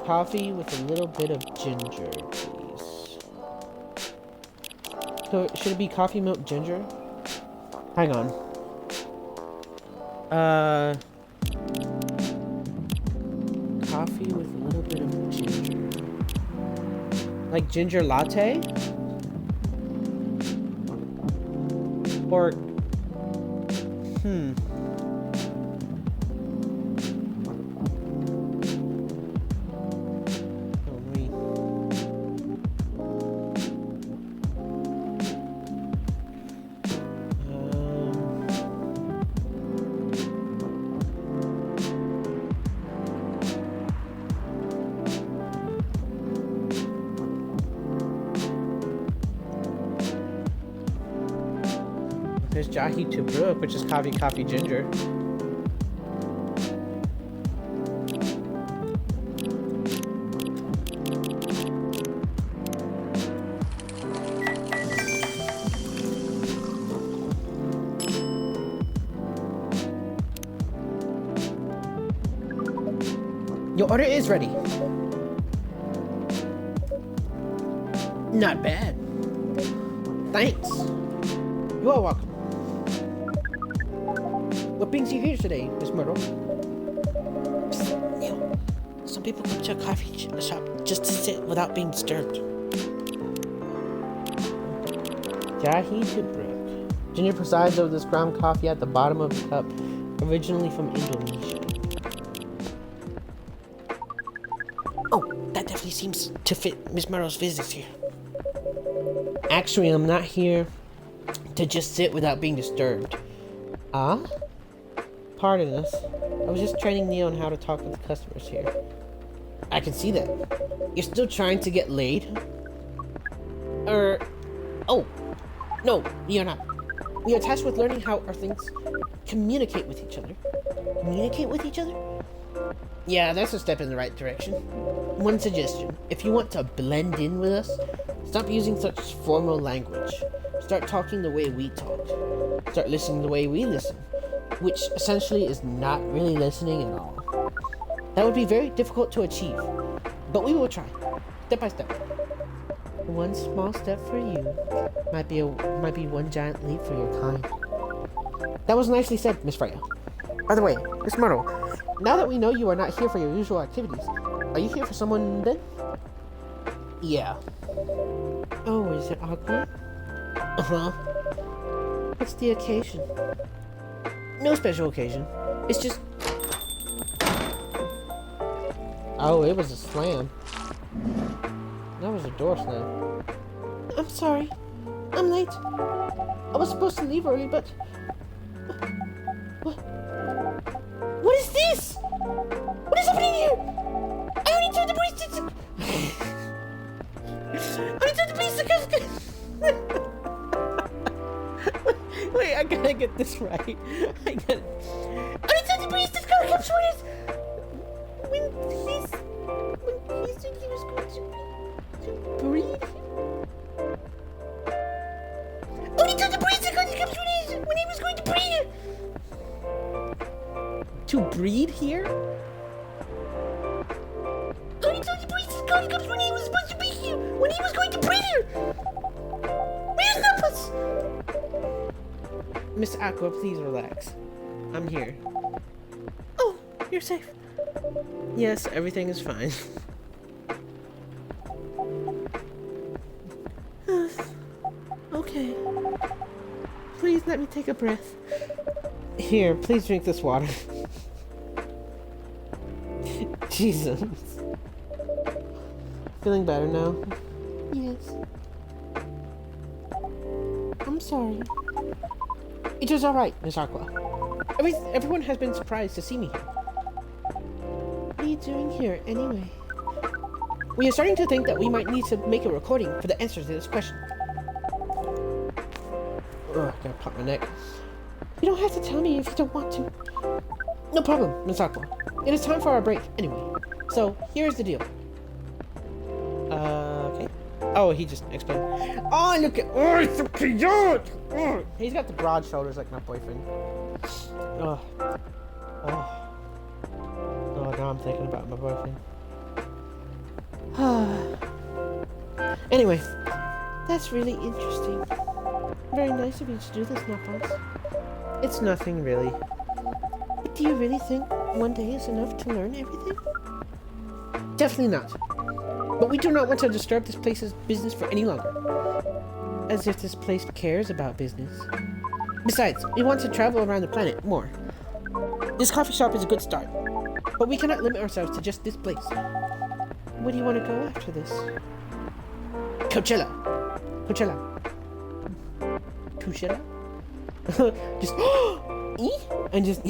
S1: Coffee with a little bit of ginger, please. So, should it be coffee, milk, ginger? Hang on. Coffee with a little bit of ginger. Like ginger latte? Or... There's Jahi Tubruk, which is coffee, ginger. Your order is ready. Not bad. Thanks. You are welcome. What brings you here today, Miss Myrtle?
S2: Psst, Neil. Some people come to a coffee shop just to sit without being disturbed.
S1: Jahi Brooke. Junior presides over this ground coffee at the bottom of the cup, originally from Indonesia.
S2: Oh, that definitely seems to fit Miss Myrtle's visits here.
S1: Actually, I'm not here to just sit without being disturbed. Ah? Pardon us. I was just training Neo on how to talk with the customers here. I can see that. You're still trying to get laid? Oh. No, you're not. We are tasked with learning how Earthlings communicate with each other. Communicate with each other? Yeah, that's a step in the right direction. One suggestion. If you want to blend in with us, stop using such formal language. Start talking the way we talk. Start listening the way we listen. Which essentially is not really listening at all. That would be very difficult to achieve. But we will try. Step by step. One small step for you might be one giant leap for your kind. That was nicely said, Miss Freya. By the way, Miss Myrtle, now that we know you are not here for your usual activities, are you here for someone then? Yeah. Oh, is it awkward? Uh-huh. What's the occasion? No special occasion. It's just... Oh, it was a slam. That was a door slam. I'm sorry. I'm late. I was supposed to leave early, but... What is this? What is happening here? I only told the priest to... I only told the priest to... Wait, I gotta get this right. I only told the priest to come with us when he said he was going to breed. Only told the priest to come with us when he was going to breed. To breed here? Only told the priest to come when he was supposed to be here. When he was going to breed here. Where's Nuppus? Miss Aqua, please relax. I'm here. Oh, you're safe. Yes, everything is fine. Okay. Please let me take a breath. Here, please drink this water. Jesus. Feeling better now? Yes. I'm sorry. It was alright, Miss Aqua. Everyone has been surprised to see me here. What are you doing here, anyway? We are starting to think that we might need to make a recording for the answers to this question. Ugh, I gotta pop my neck. You don't have to tell me if you don't want to. No problem, Miss Aqua. It is time for our break, anyway. So, here's the deal. Okay. Oh, he just explained. Oh, look at... Oh, it's so cute! Oh, he's got the broad shoulders like my boyfriend. Oh. Oh. Oh, now I'm thinking about my boyfriend. Anyway, that's really interesting. Very nice of you to do this, Nappos. It's nothing, really. But do you really think one day is enough to learn everything? Definitely not. But we do not want to disturb this place's business for any longer. As if this place cares about business. Besides, we want to travel around the planet more. This coffee shop is a good start. But we cannot limit ourselves to just this place. Where do you want to go after this? Coachella. Coachella. Coachella? Just... and just...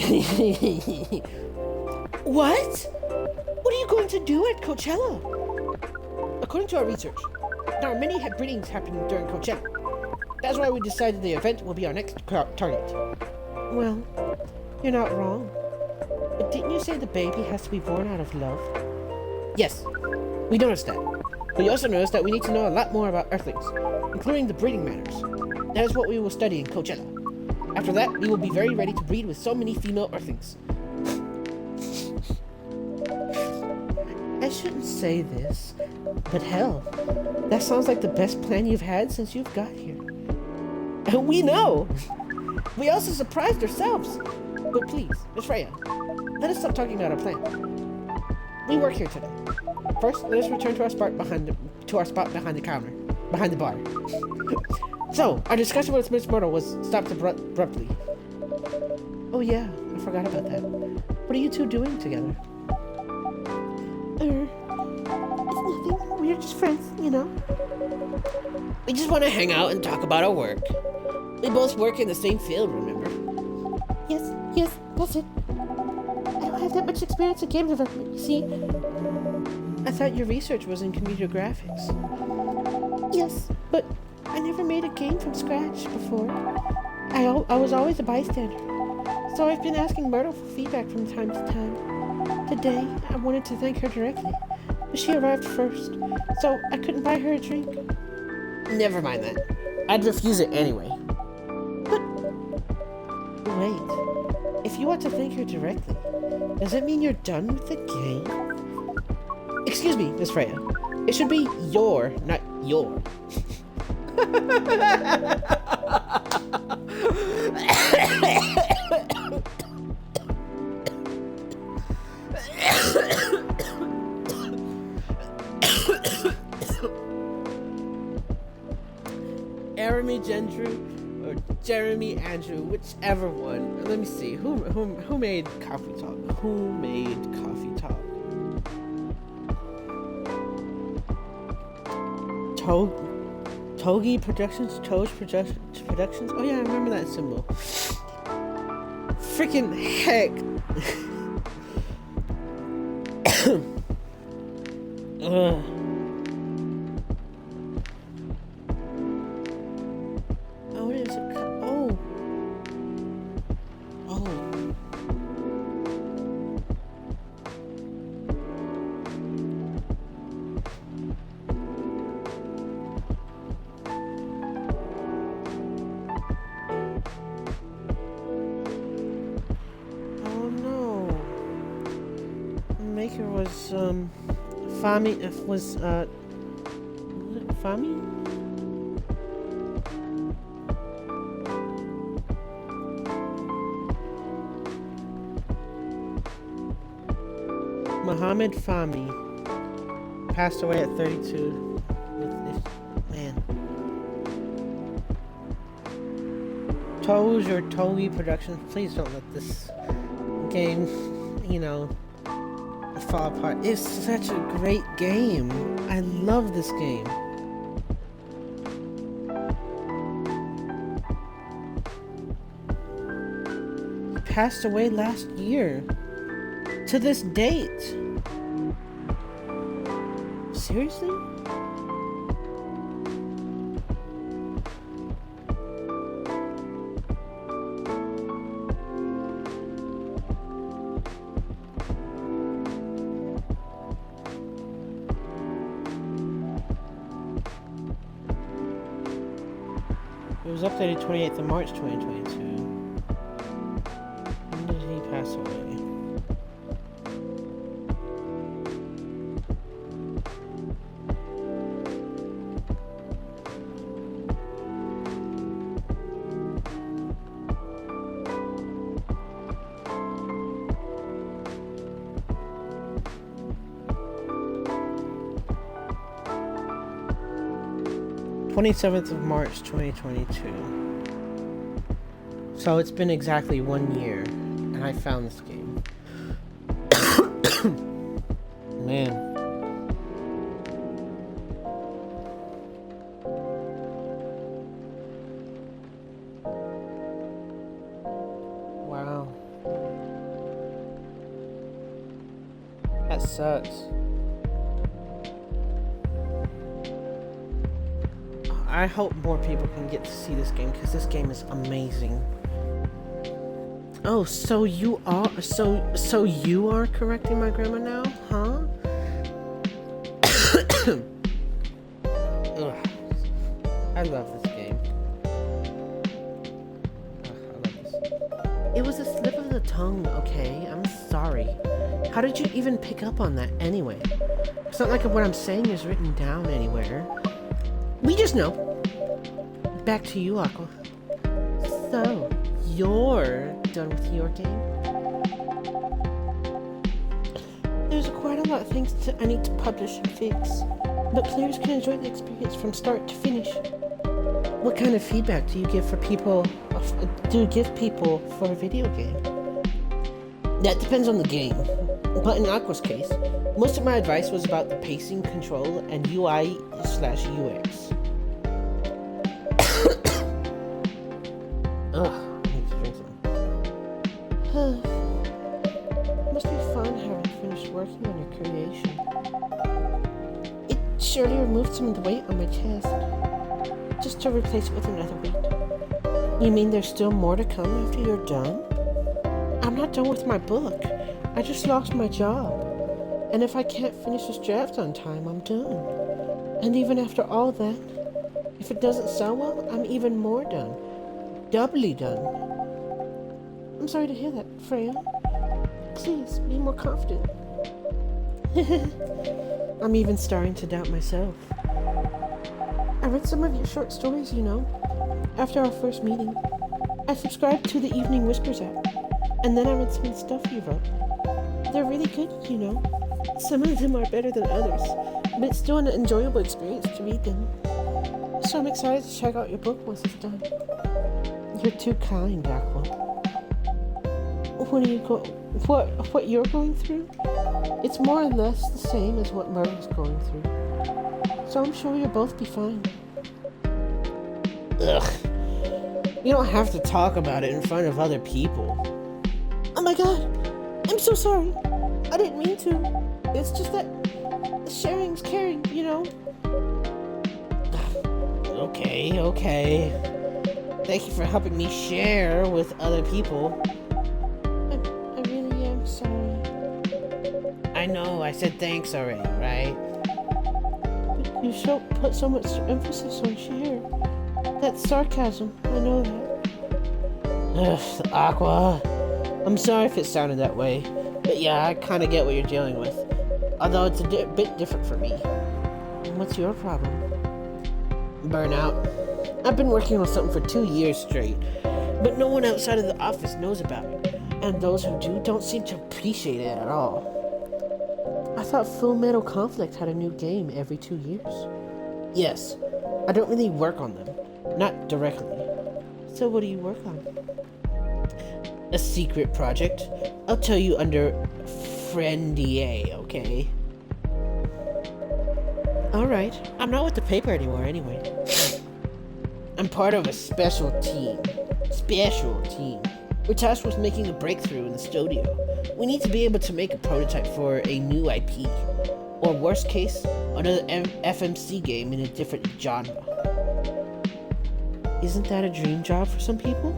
S1: What? What are you going to do at Coachella? According to our research, there are many breedings happening during Coachella. That's why we decided the event will be our next target. Well, you're not wrong. But didn't you say the baby has to be born out of love? Yes, we noticed that. But we also noticed that we need to know a lot more about Earthlings, including the breeding matters. That is what we will study in Coachella. After that, we will be very ready to breed with so many female Earthlings. I shouldn't say this, but hell, that sounds like the best plan you've had since you've got here. We know! We also surprised ourselves! But please, Miss Freya, let us stop talking about our plan. We work here today. First, let us return to our spot behind the counter, behind the bar. So, our discussion with Miss Myrtle was stopped abruptly. Oh yeah, I forgot about that. What are you two doing together?
S2: It's nothing. We're just friends, you know?
S1: We just want to hang out and talk about our work. We both work in the same field, remember?
S2: Yes, that's it. I don't have that much experience in game development, you see?
S1: I thought your research was in computer graphics.
S2: Yes, but I never made a game from scratch before. I was always a bystander. So I've been asking Myrtle for feedback from time to time. Today, I wanted to thank her directly, but she arrived first, so I couldn't buy her a drink.
S1: Never mind that. I'd refuse it anyway.
S2: But
S1: wait, if you want to thank her directly, does it mean you're done with the game? Excuse me, Miss Freya. It should be your, not your. Jeremy Andrew, whichever one. Let me see. Who made Coffee Talk? Who made Coffee Talk? Togi Productions? Toge Productions? Oh yeah, I remember that symbol. Freaking heck. Ugh. Fami? Mohammed Fahmy passed away at 32. Man. Toge or Togi Productions, please don't let this game, fall apart. It's such a great game. I love this game. He passed away last year. To this date. Seriously? It was updated 28th of March 2022. When did he pass away? (27th of March 2022). So it's been exactly 1 year, and I found this game. Man. Wow. That sucks. I hope more people can get to see this game because this game is amazing. Oh, so you are you are correcting my grammar now, huh? Ugh. I love this game. Ugh, I love this. It was a slip of the tongue, okay? I'm sorry. How did you even pick up on that anyway? It's not like what I'm saying is written down anywhere. We just know. Back to you, Aqua. So, you're done with your game?
S2: There's quite a lot of things I need to publish and fix, but players can enjoy the experience from start to finish.
S1: What kind of feedback do you give for people? Do you give people for a video game? That depends on the game. But in Aqua's case, most of my advice was about the pacing, control, and UI/UX. Ugh, I need to drink some.
S2: Must be fun having finished working on your creation. It surely removed some of the weight on my chest, just to replace it with another weight.
S1: You mean there's still more to come after you're done?
S2: I'm not done with my book. I just lost my job. And if I can't finish this draft on time, I'm done. And even after all that, if it doesn't sell well, I'm even more done. Doubly done. I'm sorry to hear that, Freya. Please, be more confident.
S1: I'm even starting to doubt myself.
S2: I read some of your short stories, after our first meeting. I subscribed to the Evening Whispers app, and then I read some of the stuff you wrote. They're really good, Some of them are better than others, but it's still an enjoyable experience to read them. So I'm excited to check out your book once it's done.
S1: You're too kind, Aqua.
S2: What you're going through? It's more or less the same as what Myrtle's going through. So I'm sure you'll both be fine.
S1: Ugh. You don't have to talk about it in front of other people.
S2: Oh my god! I'm so sorry! I didn't mean to. It's just that sharing's caring,
S1: Okay. Thank you for helping me share with other people.
S2: I really am sorry.
S1: I know, I said thanks already, right?
S2: But you put so much emphasis on share. That's sarcasm, I know that.
S1: Ugh, Aqua. I'm sorry if it sounded that way. But yeah, I kinda get what you're dealing with. Although it's a bit different for me.
S2: What's your problem?
S1: Burnout. I've been working on something for 2 years straight, but no one outside of the office knows about it. And those who do don't seem to appreciate it at all.
S2: I thought Full Metal Conflict had a new game every 2 years.
S1: Yes, I don't really work on them. Not directly.
S2: So what do you work on?
S1: A secret project. I'll tell you under Friendier, okay?
S2: Alright.
S1: I'm not with the paper anymore anyway. I'm part of a special team. We're tasked with making a breakthrough in the studio. We need to be able to make a prototype for a new IP. Or worst case, another FMC game in a different genre.
S2: Isn't that a dream job for some people?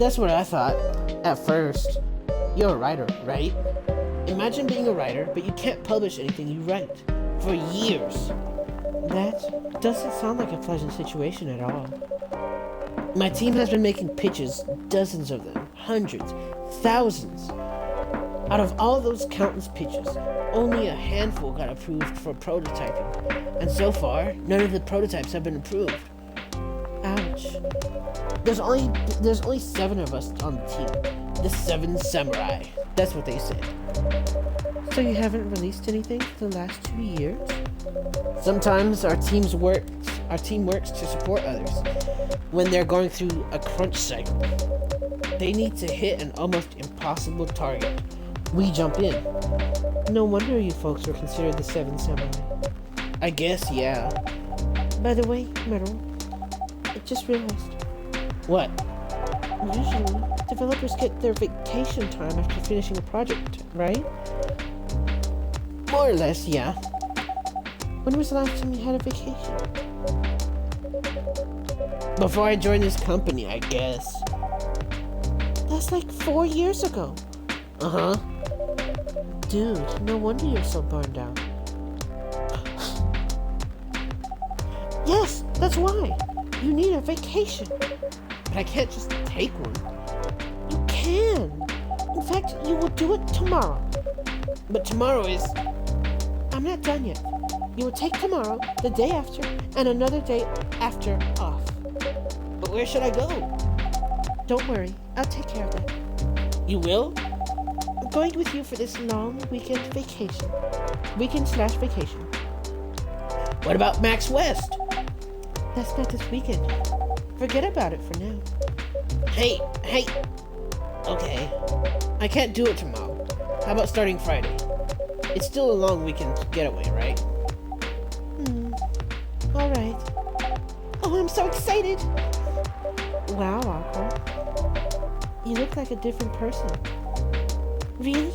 S1: That's what I thought, at first. You're a writer, right? Imagine being a writer, but you can't publish anything you write. For years.
S2: That doesn't sound like a pleasant situation at all.
S1: My team has been making pitches, dozens of them, hundreds, thousands. Out of all those countless pitches, only a handful got approved for prototyping. And so far, none of the prototypes have been approved.
S2: Ouch.
S1: There's only 7 of us on the team. The 7 samurai. That's what they said.
S2: So you haven't released anything for the last 2 years?
S1: Sometimes our team works to support others when they're going through a crunch cycle. They need to hit an almost impossible target. We jump in.
S2: No wonder you folks were considered the 7 samurai.
S1: I guess, yeah.
S2: By the way, Metal, I just realized.
S1: What?
S2: Usually, developers get their vacation time after finishing a project, right?
S1: More or less, yeah.
S2: When was the last time you had a vacation?
S1: Before I joined this company, I guess.
S2: That's like 4 years ago.
S1: Uh-huh.
S2: Dude, no wonder you're so burned out. Yes, that's why. You need a vacation.
S1: But I can't just take one.
S2: You can. In fact, you will do it tomorrow.
S1: But tomorrow is...
S2: I'm not done yet. You will take tomorrow, the day after, and another day after off.
S1: But Where should I go?
S2: Don't worry, I'll take care of that.
S1: You will?
S2: I'm going with you for this long weekend vacation. Weekend/vacation.
S1: What about Max West?
S2: That's not this weekend. Forget about it for now.
S1: Hey. Okay. I can't do it tomorrow. How about starting Friday? It's still a long weekend getaway, right?
S2: All right. Oh, I'm so excited. Wow, Aqua. You look like a different person. Really?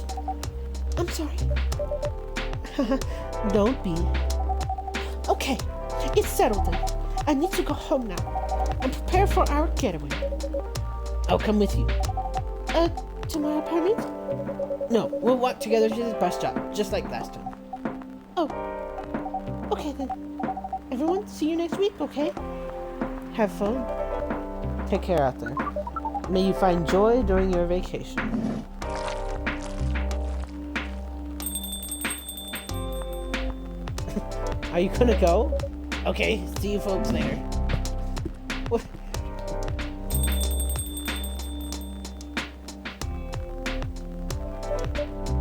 S2: I'm sorry. Don't be. Okay, it's settled then. I need to go home now and prepare for our getaway.
S1: I'll come with you.
S2: To my apartment?
S1: No, we'll walk together to the bus stop, just like last time.
S2: Oh. Okay then. Everyone, see you next week, okay? Have fun.
S1: Take care out there. May you find joy during your vacation. Are you gonna go? Okay, see you folks later. What?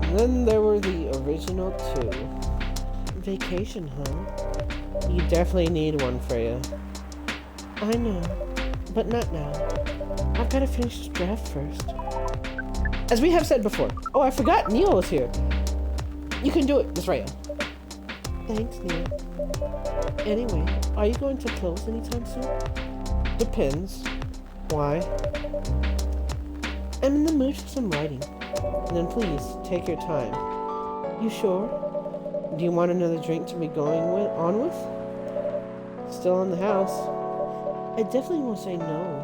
S1: And then there were the original two.
S2: Vacation, huh?
S1: You definitely need one, Freya.
S2: I know, but not now. I've got to finish this draft first.
S1: As we have said before. Oh, I forgot Neil was here. You can do it, Miss Freya.
S2: Thanks, Neil. Anyway, are you going to close anytime soon?
S1: Depends. Why?
S2: I'm in the mood for some writing.
S1: Then please, take your time.
S2: You sure?
S1: Do you want another drink to be going on with? Still in the house.
S2: I definitely won't say no.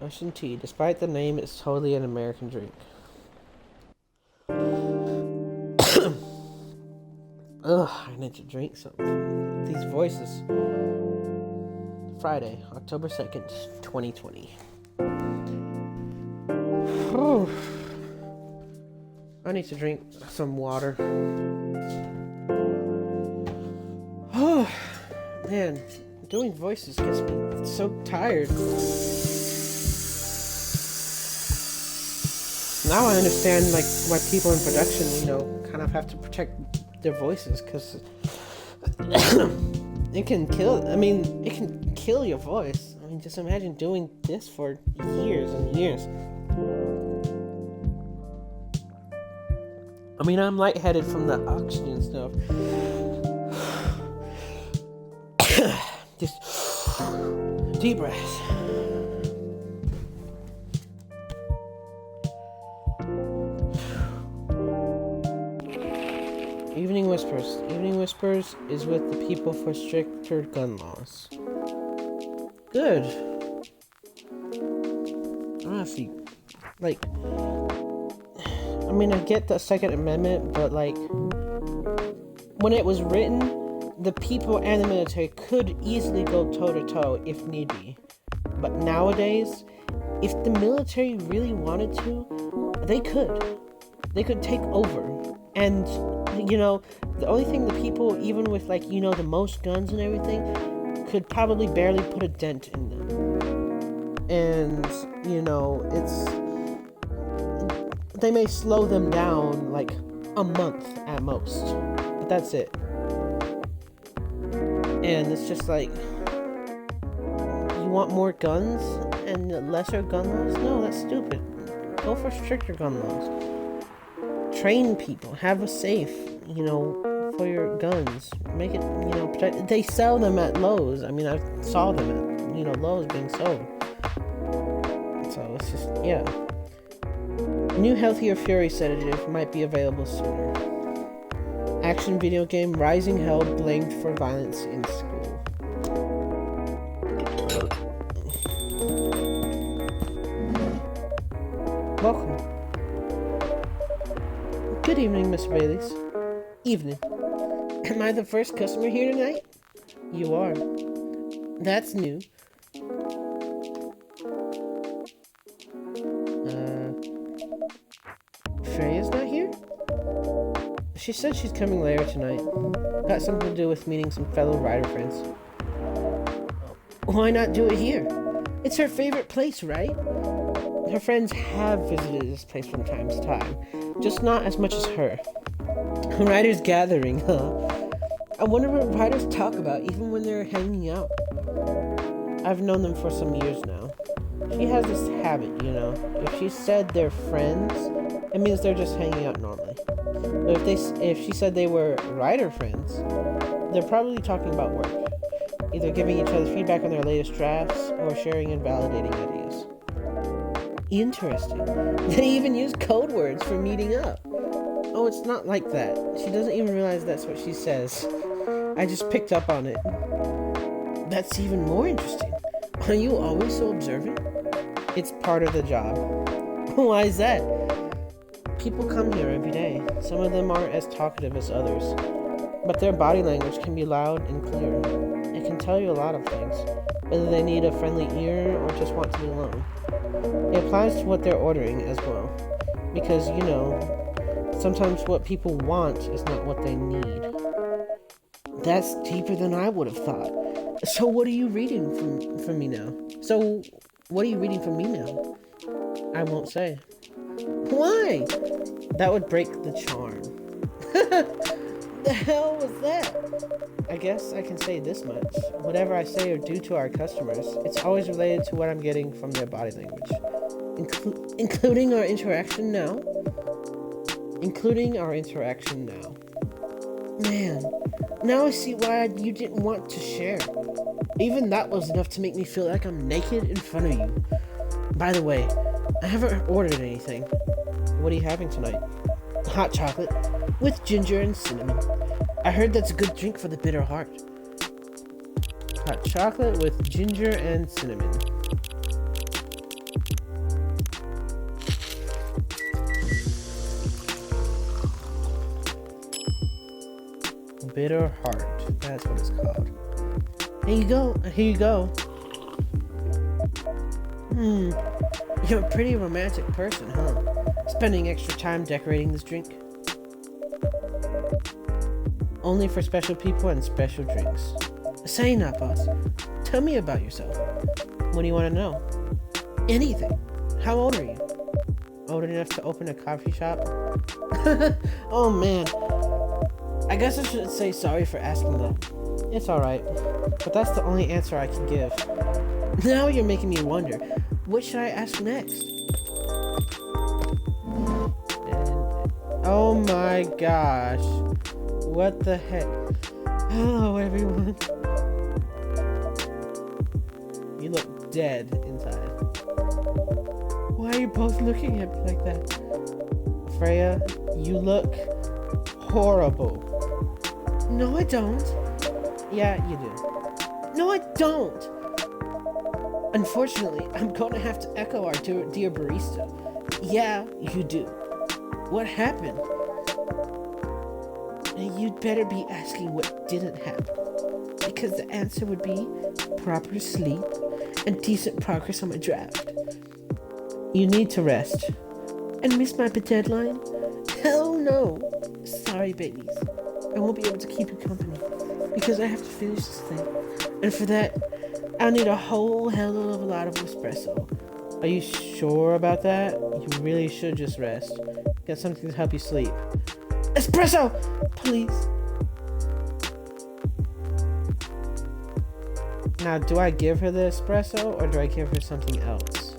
S1: Ocean tea. Despite the name, it's totally an American drink. Ugh, I need to drink something. These voices. Friday, October 2nd, 2020. Oh, I need to drink some water. Oh, man, doing voices gets me so tired. Now I understand, like, why people in production, kind of have to protect their voices, because it can kill your voice. I mean, just imagine doing this for years and years. I mean, I'm lightheaded from the oxygen stuff. Just deep breath. Evening Whispers. Evening Whispers is with the people for stricter gun laws. Good. Honestly, I get the Second Amendment, but when it was written, the people and the military could easily go toe-to-toe if need be. But nowadays, if the military really wanted to, they could. They could take over. And, the only thing the people, even with, the most guns and everything, could probably barely put a dent in them. And, they may slow them down, a month at most. But that's it. And it's just you want more guns and lesser gun laws? No, that's stupid. Go for stricter gun laws. Train people. Have a safe, for your guns. Make it, protect. They sell them at Lowe's. I mean, I saw them at, Lowe's being sold. So it's just, yeah. New Healthier Fury sedative might be available sooner. Action video game Rising Hell blamed for violence in school. Welcome. Good evening, Miss Baileys. Evening. Am I the first customer here tonight? You are. That's new. Freya's not here? She said she's coming later tonight. Got something to do with meeting some fellow rider friends.
S2: Why not do it here? It's her favorite place, right?
S1: Her friends have visited this place from time to time, just not as much as her. Riders gathering, huh? I wonder what riders talk about even when they're hanging out. I've known them for some years now. She has this habit, you know. If she said they're friends, it means they're just hanging out normally. But if she said they were rider friends, they're probably talking about work, either giving each other feedback on their latest drafts or sharing and validating ideas.
S2: Interesting. They even use code words for meeting up.
S1: Oh, it's not like that. She doesn't even realize that's what she says. I just picked up on it.
S2: That's even more interesting. Are you always so observant?
S1: It's part of the job.
S2: Why is that?
S1: People come here every day. Some of them aren't as talkative as others, but their body language can be loud and clear. It can tell you a lot of things, whether they need a friendly ear or just want to be alone. It applies to what they're ordering as well, because, you know, sometimes what people want is not what they need.
S2: That's deeper than I would have thought. So what are you reading from me now?
S1: I won't say.
S2: Why?
S1: That would break the charm.
S2: The hell was that?
S1: I guess I can say this much. Whatever I say or do to our customers, it's always related to what I'm getting from their body language.
S2: Including our interaction now?
S1: Including our interaction now.
S2: Man, now I see why you didn't want to share. Even that was enough to make me feel like I'm naked in front of you. By the way, I haven't ordered anything.
S1: What are you having tonight?
S2: Hot chocolate with ginger and cinnamon. I heard that's a good drink for the bitter heart.
S1: Hot chocolate with ginger and cinnamon. Bitter heart. That's what it's called.
S2: Here you go. You're a pretty romantic person, huh? Spending extra time decorating this drink.
S1: Only for special people and special drinks.
S2: Say not, boss. Tell me about yourself.
S1: What do you want to know?
S2: Anything. How old are you?
S1: Old enough to open a coffee shop?
S2: Oh man. I guess I should say sorry for asking that.
S1: It's alright, but that's the only answer I can give.
S2: Now you're making me wonder. What should I ask next?
S1: Oh my gosh. What the heck? Hello, everyone. You look dead inside.
S2: Why are you both looking at me like that?
S1: Freya, you look horrible.
S2: No, I don't.
S1: Yeah, you do.
S2: No, I don't. Unfortunately, I'm going to have to echo our dear barista. Yeah, you do. What happened? You'd better be asking what didn't happen, because the answer would be proper sleep and decent progress on my draft.
S1: You need to rest.
S2: And miss my deadline? Hell no. Sorry, babies. I won't be able to keep you company, because I have to finish this thing. And for that, I'll need a whole hell of a lot of espresso.
S1: Are you sure about that? You really should just rest. Get something to help you sleep.
S2: Espresso! Please.
S1: Now, do I give her the espresso or do I give her something else?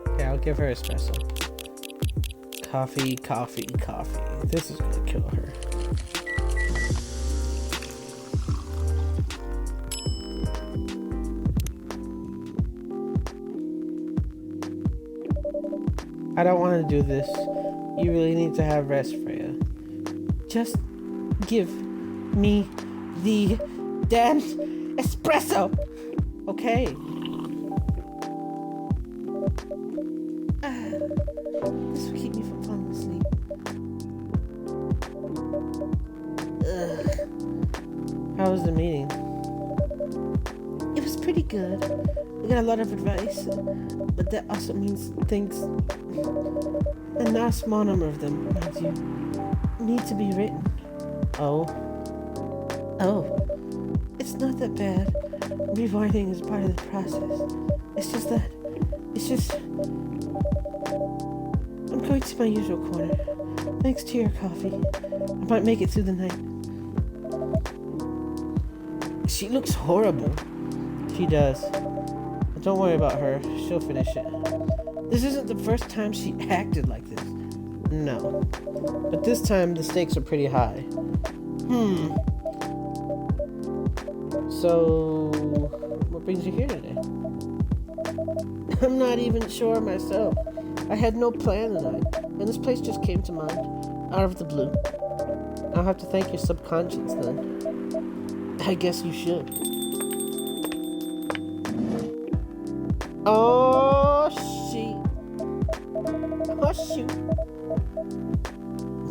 S1: Okay, I'll give her espresso. Coffee, coffee, coffee. This is gonna kill her. I don't want to do this. You really need to have rest, Freya.
S2: Just give me the damn espresso, okay? This will keep me from falling asleep.
S1: How was the meeting?
S2: good. I got a lot of advice, but that also means things, and not a small number of them, mind you, need to be written.
S1: Oh. Oh.
S2: It's not that bad. Rewriting is part of the process. It's just, I'm going to my usual corner. Thanks to your coffee. I might make it through the night.
S1: She looks horrible. She does. But don't worry about her. She'll finish it. This isn't the first time she acted like this. No. But this time the stakes are pretty high. So, what brings you here today? I'm not even sure myself. I had no plan tonight, and this place just came to mind, out of the blue. I'll have to thank your subconscious then. I guess you should. Oh, shoot.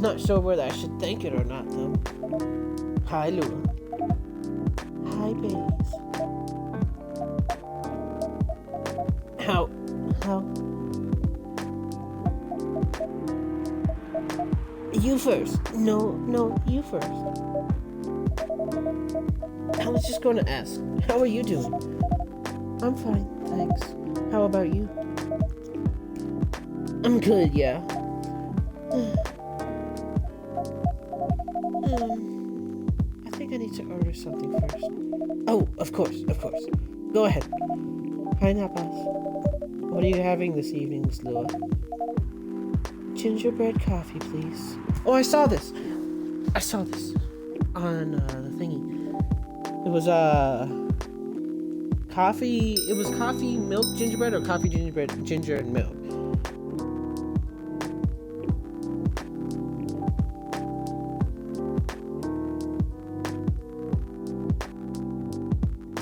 S1: Not sure whether I should thank it or not, though. Hi, Lua.
S2: Hi, Baze.
S1: How? You first.
S2: No, you first.
S1: I was just going to ask, how are you doing?
S2: I'm fine, thanks. How about you?
S1: I'm good, yeah.
S2: I think I need to order something first.
S1: Oh, of course. Go ahead.
S2: Hi, Napas.
S1: What are you having this evening, Miss Lua?
S2: Gingerbread coffee, please.
S1: Oh, I saw this on the thingy. It was coffee. It was coffee, milk, gingerbread, or coffee, gingerbread, ginger, and milk.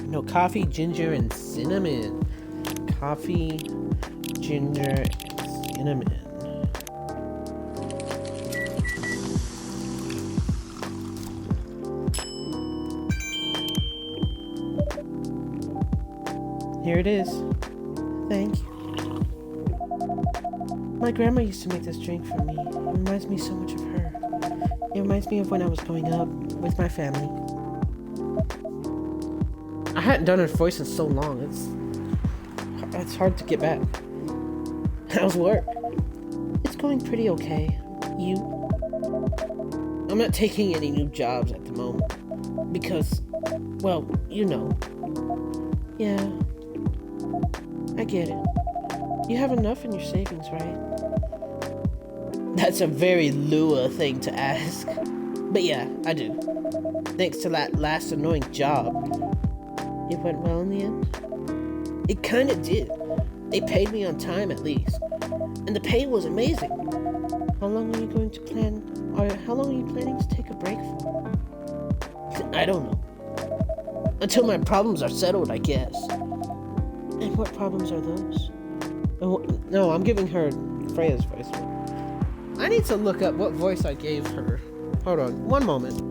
S1: No, coffee, ginger, and cinnamon. Coffee, ginger, and cinnamon. Here it is.
S2: Thank you. My grandma used to make this drink for me. It reminds me so much of her. It reminds me of when I was growing up with my family.
S1: I hadn't done her voice in so long. It's hard to get back. How's work?
S2: It's going pretty okay. You?
S1: I'm not taking any new jobs at the moment. Because, well, you know.
S2: Yeah. I get it. You have enough in your savings, right?
S1: That's a very Lua thing to ask. But yeah, I do. Thanks to that last annoying job.
S2: It went well in the end?
S1: It kinda did. They paid me on time at least. And the pay was amazing.
S2: How long are you going to plan, or how long are you planning to take a break for?
S1: I don't know. Until my problems are settled, I guess.
S2: And what problems are those?
S1: No, I'm giving her Freya's voice. I need to look up what voice I gave her. Hold on, one moment.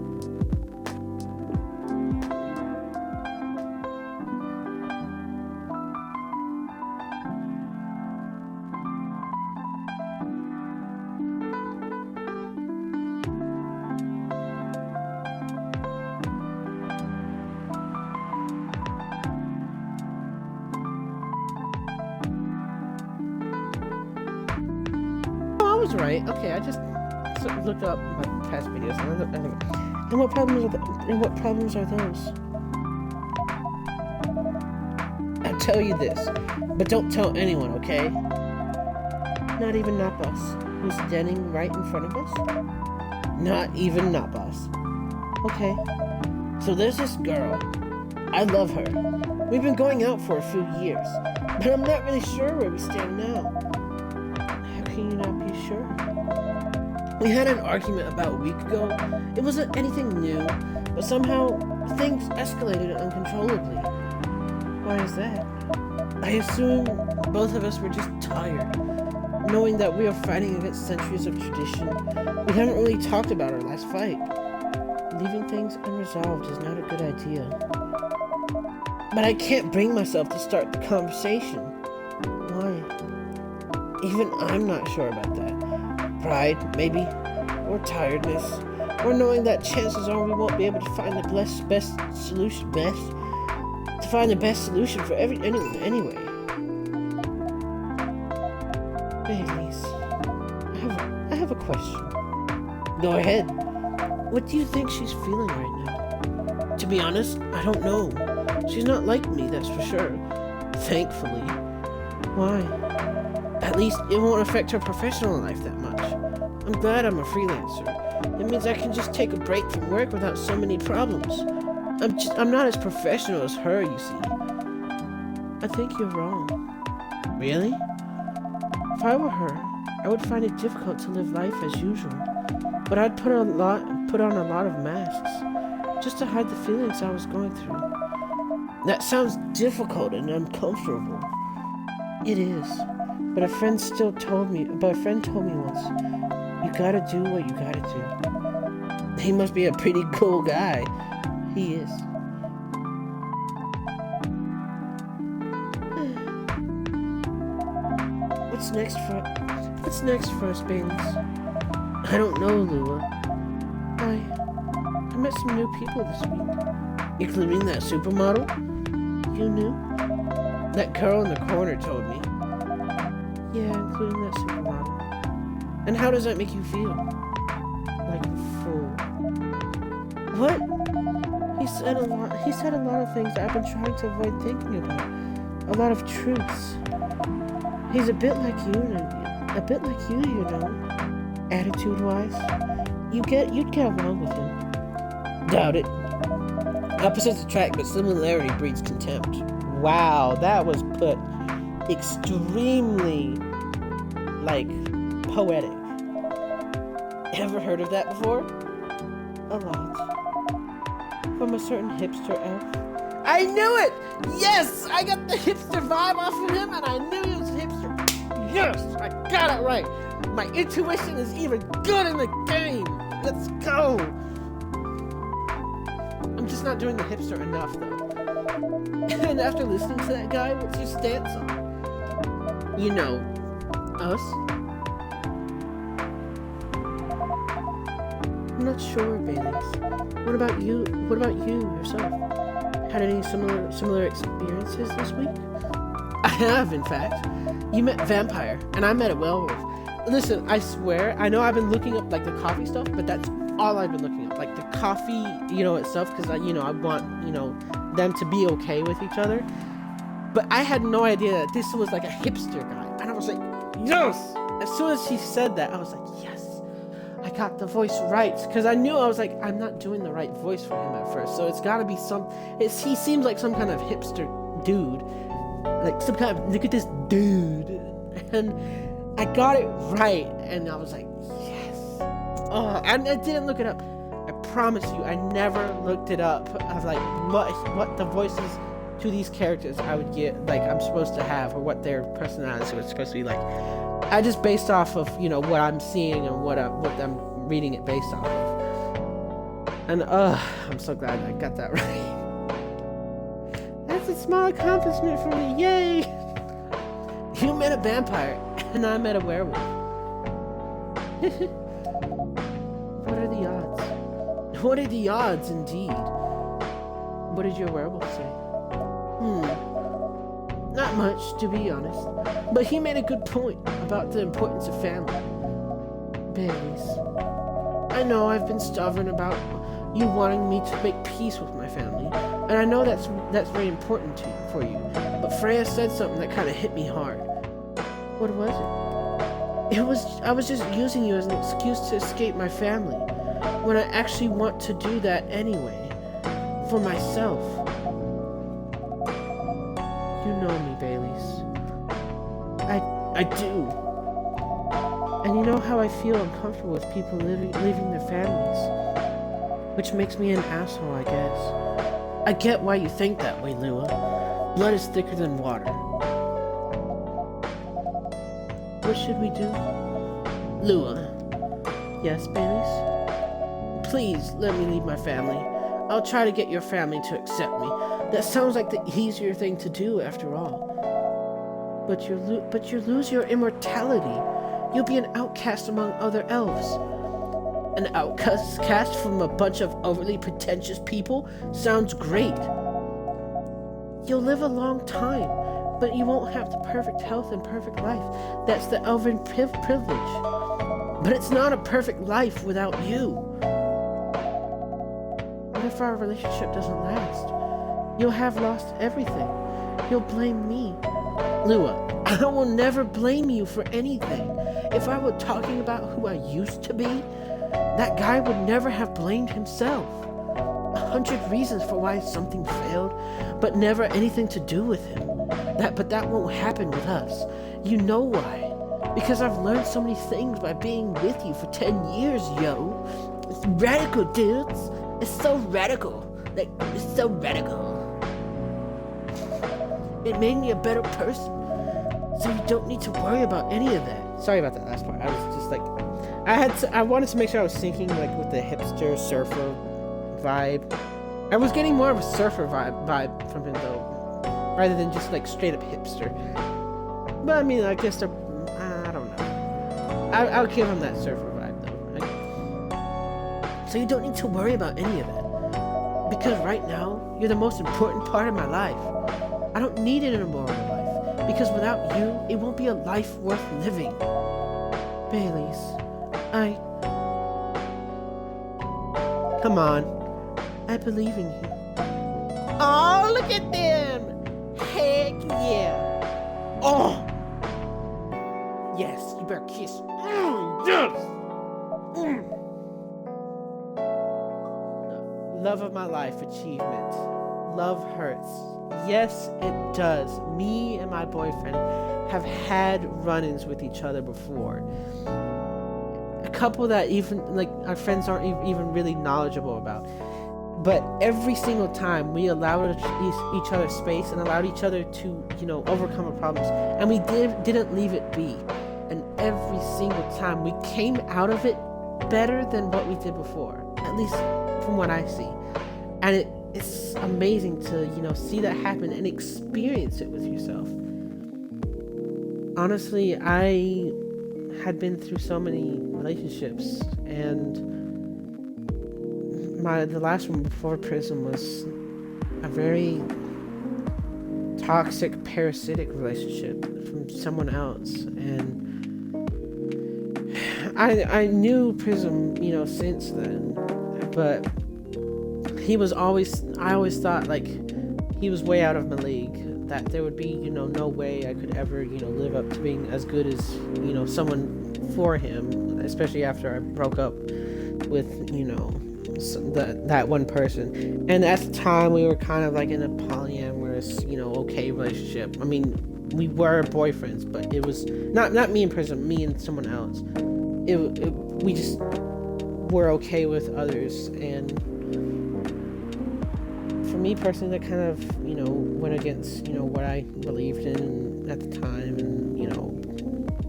S1: Right. Okay, I just looked up my past videos.
S2: And what problems are those?
S1: I'll tell you this, but don't tell anyone, okay?
S2: Not even Napas, who's standing right in front of us?
S1: Not even Napas.
S2: Okay.
S1: So there's this girl. I love her. We've been going out for a few years, but I'm not really sure where we stand now.
S2: How can you not be sure?
S1: We had an argument about a week ago. It wasn't anything new, but somehow things escalated uncontrollably.
S2: Why is that?
S1: I assume both of us were just tired, knowing that we are fighting against centuries of tradition. We haven't really talked about our last fight.
S2: Leaving things unresolved is not a good idea.
S1: But I can't bring myself to start the conversation. Why? Even I'm not sure about that. Pride, maybe, or tiredness, or knowing that chances are we won't be able to find the best solution for anyone anyway. Baileys, I have a question. Go ahead. What do you think she's feeling right now? To be honest, I don't know. She's not like me, that's for sure. Thankfully. Why? At least it won't affect her professional life that much. I'm glad I'm a freelancer. It means I can just take a break from work without so many problems. I'm not as professional as her, you see. I think you're wrong. Really? If I were her, I would find it difficult to live life as usual. But I'd put on a lot of masks, just to hide the feelings I was going through. That sounds difficult and uncomfortable. It is. But a friend told me once, you gotta do what you gotta do. He must be a pretty cool guy. He is. What's next for us, Baileys? I don't know, Lua. I met some new people this week. Including that supermodel? You knew? That girl in the corner told me. Yeah, including that supermodel. And how does that make you feel? Like a fool. What? He said a lot of things that I've been trying to avoid thinking about. A lot of truths. He's a bit like you, you know. Attitude-wise. You'd get along with him. Doubt it. Opposites attract, but similarity breeds contempt. Wow, that was put extremely, poetic. Ever heard of that before? A lot. From a certain hipster elf. I knew it! Yes! I got the hipster vibe off of him, and I knew he was a hipster. Yes! I got it right! My intuition is even good in the game! Let's go! I'm just not doing the hipster enough, though. And after listening to that guy, what's your stance on? You know, us? I'm not sure, Baileys. What about you yourself? Had any similar experiences this week? I have, in fact. You met Vampire, and I met a werewolf. Listen, I swear, I know I've been looking up, the coffee stuff, but that's all I've been looking up. The coffee, itself, because I want, them to be okay with each other. But I had no idea that this was, a hipster guy. And I was like, yes! As soon as he said that, I was like, yes! I got the voice right. Because I knew, I'm not doing the right voice for him at first. So it's gotta be he seems like some kind of hipster dude. Some kind of, look at this dude. And I got it right. And I was like, yes. Oh, and I didn't look it up. I promise you, I never looked it up. I was like, what the voices to these characters I would get, I'm supposed to have, or what their personalities were supposed to be like. I just based off of, what I'm seeing and what I'm reading it based off of. And, I'm so glad I got that right. That's a small accomplishment for me, yay! You met a vampire, and I met a werewolf. What are the odds? What are the odds, indeed? What did your werewolf say? Not much, to be honest. But he made a good point about the importance of family. Baileys, I know I've been stubborn about you wanting me to make peace with my family, and I know that's very important for you. But Freya said something that kind of hit me hard. What was it? I was just using you as an excuse to escape my family, when I actually want to do that anyway, for myself. You know me, Baileys. I do. And you know how I feel uncomfortable with people leaving their families. Which makes me an asshole, I guess. I get why you think that way, Lua. Blood is thicker than water. What should we do? Lua. Yes, Baileys? Please, let me leave my family. I'll try to get your family to accept me. That sounds like the easier thing to do after all. But you lose your immortality. You'll be an outcast among other elves. An outcast from a bunch of overly pretentious people sounds great. You'll live a long time, but you won't have the perfect health and perfect life. That's the elven privilege. But it's not a perfect life without you. What if our relationship doesn't last? You'll have lost everything. You'll blame me. Lua, I will never blame you for anything. If I were talking about who I used to be, that guy would never have blamed himself. 100 reasons for why something failed, but never anything to do with him. But that won't happen with us. You know why? Because I've learned so many things by being with you for 10 years, yo. It's radical, dudes. It's so radical. Like, it's so radical. It made me a better person. So you don't need to worry about any of that. Sorry about that last part. I was just like, I wanted to make sure I was syncing like with the hipster surfer vibe. I was getting more of a surfer vibe from him though, rather than just like straight up hipster. But I mean, I guess I don't know. I'll give him that surfer vibe though. So you don't need to worry about any of that, because right now you're the most important part of my life. I don't need it anymore in my life, because without you, it won't be a life worth living. Baileys, come on. I believe in you. Oh, look at them! Heck yeah! Oh! Yes, you better kiss. Yes! Love of my life achievement. Love hurts. Yes, it does. Me and my boyfriend have had run-ins with each other before. A couple that even, like, our friends aren't even really knowledgeable about. But every single time we allowed each other space and allowed each other to, overcome our problems. And we didn't leave it be. And every single time we came out of it better than what we did before. At least from what I see. And it's amazing to, see that happen and experience it with yourself. Honestly, I had been through so many relationships, and the last one before Prism was a very toxic, parasitic relationship from someone else, and I knew Prism, since then, but I always thought like he was way out of my league, that there would be, no way I could ever, live up to being as good as, someone for him, especially after I broke up with, that one person. And at the time we were kind of like in a polyamorous, okay relationship. I mean, we were boyfriends, but it was not me and Prism, me and someone else. We just were okay with others, and for me personally, that kind of, went against, what I believed in at the time, and,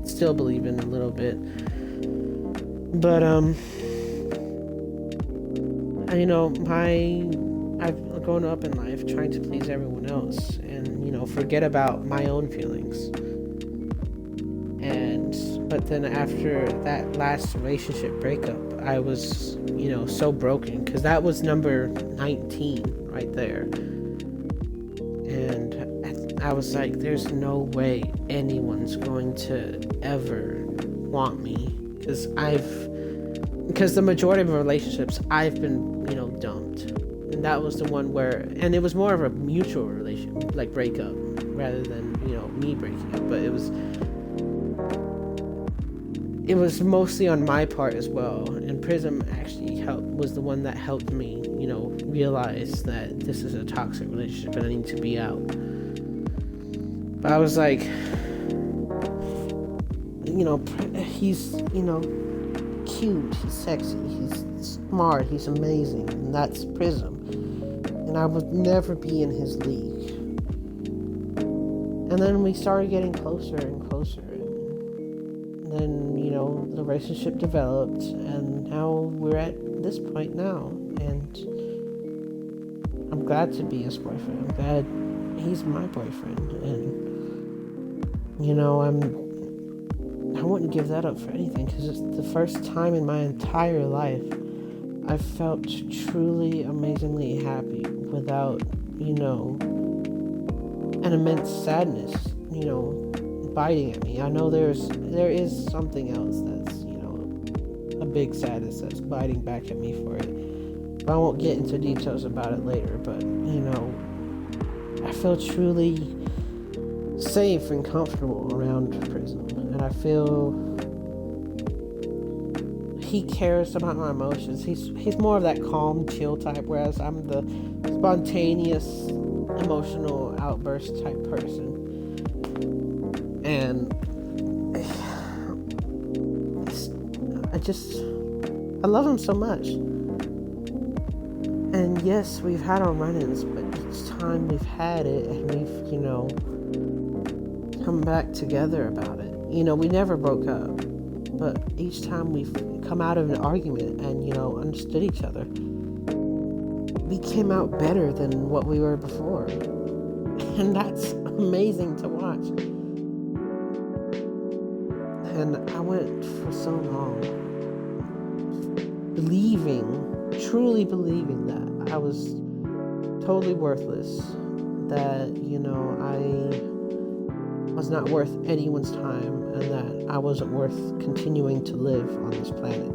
S1: still believe in a little bit. But, I've grown up in life trying to please everyone else and, forget about my own feelings. But then after that last relationship breakup, I was, so broken, because that was number 19 right there. And I was like, there's no way anyone's going to ever want me, because the majority of relationships I've been, dumped. And that was the one and it was more of a mutual relationship, like breakup, rather than, me breaking up. But it was mostly on my part as well, and Prism actually was the one that helped me, realize that this is a toxic relationship and I need to be out. But I was like, he's, cute, he's sexy, he's smart, he's amazing, and that's Prism, and I would never be in his league. And then we started getting closer and closer, and then, the relationship developed, and now we're at this point now, and I'm glad to be his boyfriend. I'm glad he's my boyfriend, and you know, I wouldn't give that up for anything, because it's the first time in my entire life I felt truly amazingly happy without, you know, an immense sadness, you know, biting at me. I know there is something else that's, you know, a big sadness that's biting back at me for it. But I won't get into details about it later, but, you know, I feel truly safe and comfortable around Prism, and I feel he cares about my emotions. He's more of that calm, chill type, whereas I'm the spontaneous, emotional outburst type person. And I love him so much. And yes, we've had our run-ins, but each time we've had it and we've, you know, come back together about it. You know, we never broke up, but each time we've come out of an argument and, you know, understood each other, we came out better than what we were before. And that's amazing to watch. And I went for so long truly believing that I was totally worthless, that, you know, I was not worth anyone's time, and that I wasn't worth continuing to live on this planet.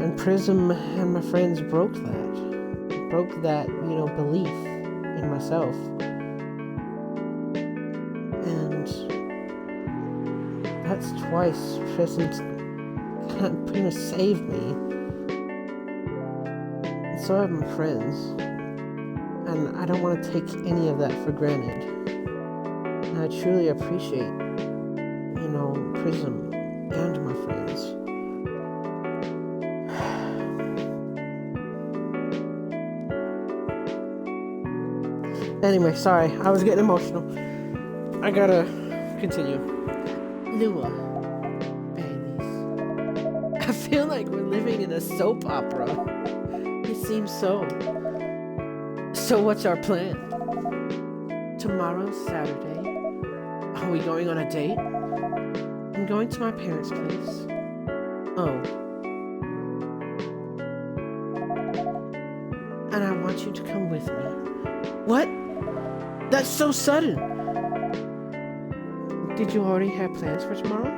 S1: And Prism and my friends broke that, you know, belief in myself. And that's twice Prism's kind of saved me. And so have my friends. And I don't want to take any of that for granted. And I truly appreciate, you know, Prism and my friends. Anyway, sorry, I was getting emotional. I gotta continue. Lua, Baileys. I feel like we're living in a soap opera. It seems so. So what's our plan? Tomorrow's Saturday. Are we going on a date? I'm going to my parents' place. Oh. And I want you to come with me. What? That's so sudden. Did you already have plans for tomorrow?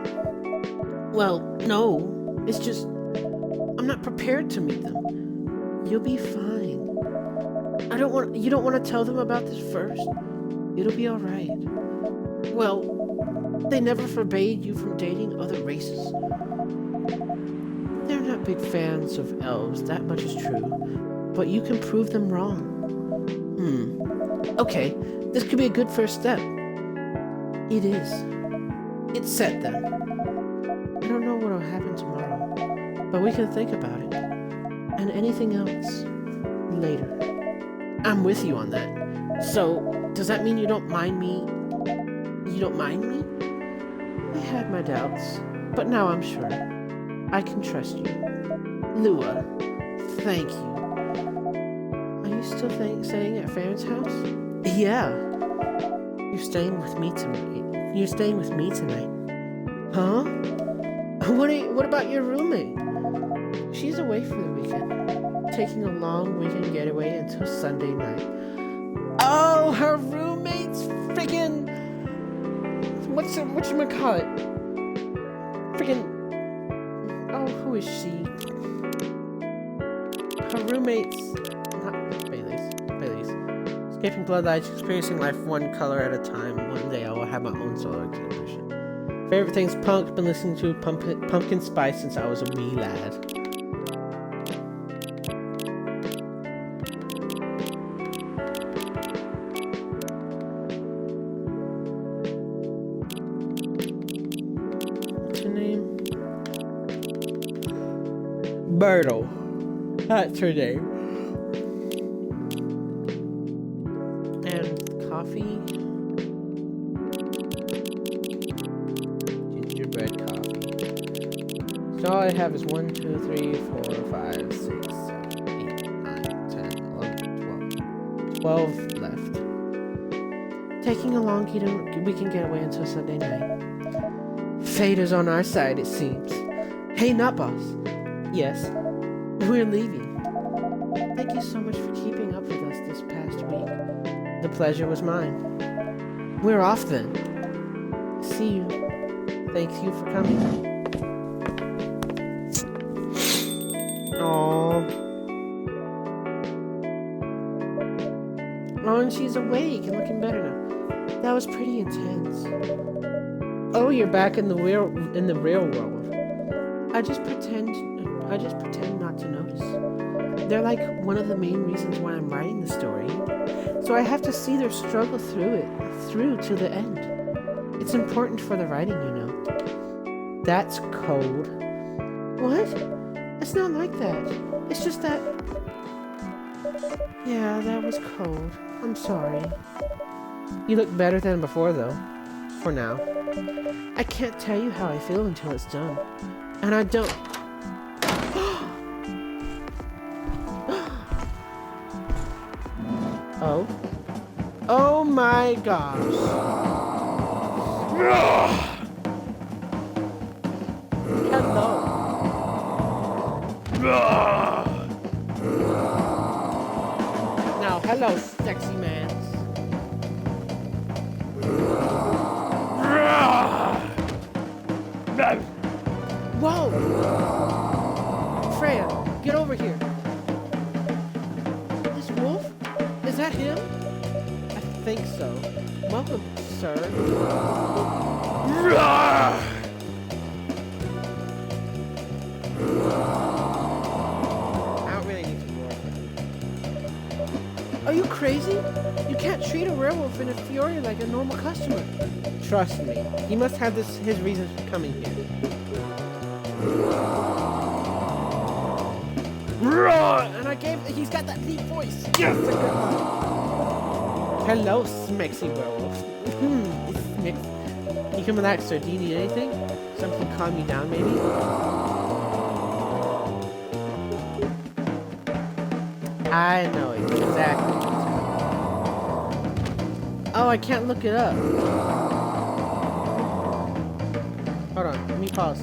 S1: Well, no. It's just, I'm not prepared to meet them. You'll be fine. You don't want to tell them about this first? It'll be alright. Well, they never forbade you from dating other races. They're not big fans of elves, that much is true. But you can prove them wrong. Okay, this could be a good first step. It is. It's set then. I don't know what'll happen tomorrow, but we can think about it. And anything else later. I'm with you on that. So, does that mean you don't mind me? You don't mind me? I had my doubts, but now I'm sure. I can trust you. Lua, thank you. Are you still staying at Farron's house? Yeah. You're staying with me tonight. You're staying with me tonight. Huh? What about your roommate? She's away for the weekend, taking a long weekend getaway until Sunday night. Oh, her roommate's freaking... whatchamacallit? Freaking... Oh, who is she? Her roommate's... not Baileys. Escaping bloodlines, experiencing life one color at a time. One day I will have my own solo exhibition. Favorite thing's punk. Been listening to Pumpkin Spice since I was a wee lad. What's her name? Myrtle. That's her name. And coffee. Gingerbread coffee. So all I have is 1, 2, 3, 4, 5, 6, 7, 8, 12 left.
S2: Taking a long we can get away until Sunday night. Fate is on our side, it seems. Hey, not boss.
S1: Yes.
S2: We're leaving. Thank you so much for keeping up with us this past week.
S1: The pleasure was mine.
S2: We're off then. See you.
S1: Thank you for coming. Aww.
S2: Oh, and she's awake and looking better now. That was pretty intense.
S1: Oh, you're back in the real world.
S2: I just pretend not to notice. They're like one of the main reasons why I'm writing the story. So I have to see their struggle through to the end. It's important for the writing, you know.
S1: That's cold.
S2: What? It's not like that. It's just that... Yeah, that was cold. I'm sorry.
S1: You look better than before, though. For now.
S2: I can't tell you how I feel until it's done. And I don't...
S1: Oh? Oh my gosh. Hello. Now, hello, sexy man. Whoa! Freya, get over here.
S2: This wolf? Is that him?
S1: I think so. Welcome, sir. I don't really need to roar.
S2: Are you crazy? You can't treat a werewolf in a fury like a normal customer.
S1: Trust me. He must have his reasons for coming here.
S2: And he's got that deep voice.
S1: Yes! Hello, Smexy werewolf. Smix. You can relax, sir. Do you need anything? Something to calm you down, maybe? I know exactly. Oh, I can't look it up. Hold on, let me pause.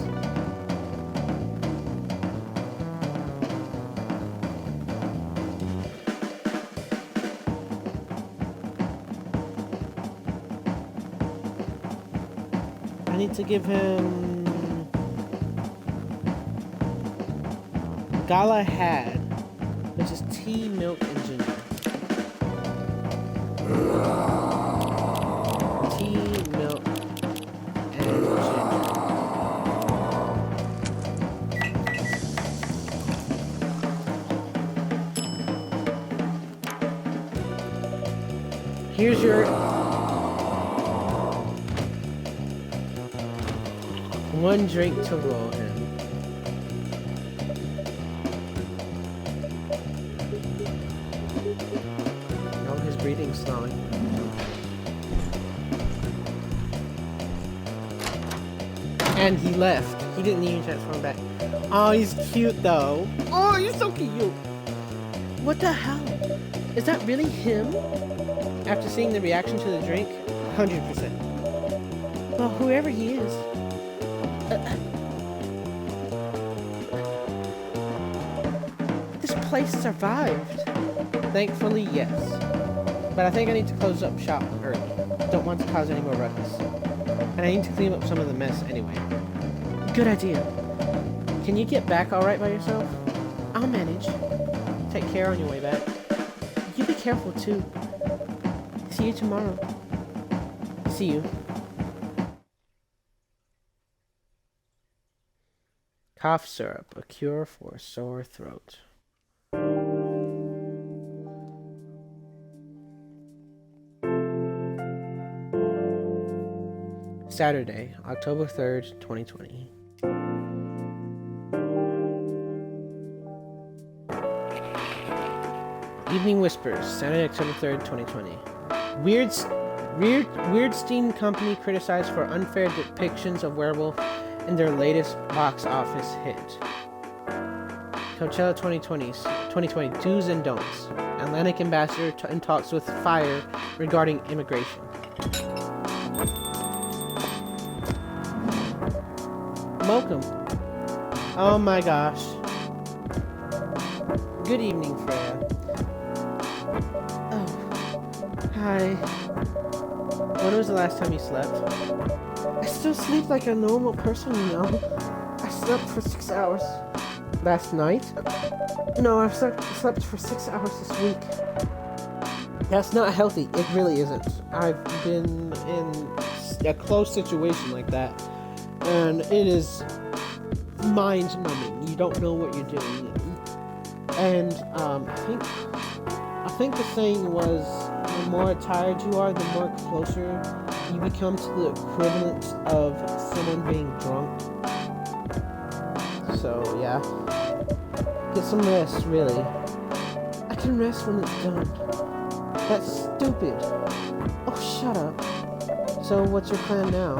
S1: I need to give him Galahad, which is tea, milk, and ginger. Tea, milk, and ginger. Here's your one drink to roll him. No, his breathing's slowing. And he left. He didn't even transform back. Oh, he's cute though. Oh, he's so cute.
S2: What the hell? Is that really him?
S1: After seeing the reaction to the drink, 100%.
S2: Well, whoever he is. This place survived.
S1: Thankfully, yes. But I think I need to close up shop early. Don't want to cause any more ruckus. And I need to clean up some of the mess anyway.
S2: Good idea.
S1: Can you get back alright by yourself?
S2: I'll manage.
S1: Take care on your way back.
S2: You be careful too. See you tomorrow.
S1: See you. Cough syrup, a cure for sore throat. Saturday, October 3rd, 2020. Evening Whispers, Saturday, October 3rd, 2020. Weirdstein Company criticized for unfair depictions of werewolf in their latest box office hit. Coachella 2020 do's and don'ts. Atlantic ambassador and talks with Fire regarding immigration. Welcome. Oh my gosh. Good evening, Freya.
S2: Oh, hi.
S1: When was the last time you slept?
S2: I still sleep like a normal person, you know. I slept for 6 hours.
S1: Last night?
S2: No, I've slept for 6 hours this week.
S1: That's not healthy. It really isn't. I've been in a close situation like that, and it is mind-numbing. You don't know what you're doing. And I think the saying was, the more tired you are, the more closer you become to the equivalent of someone being drunk. So yeah, get some rest, really.
S2: I can rest when it's done.
S1: That's stupid.
S2: Oh, shut up.
S1: So what's your plan now?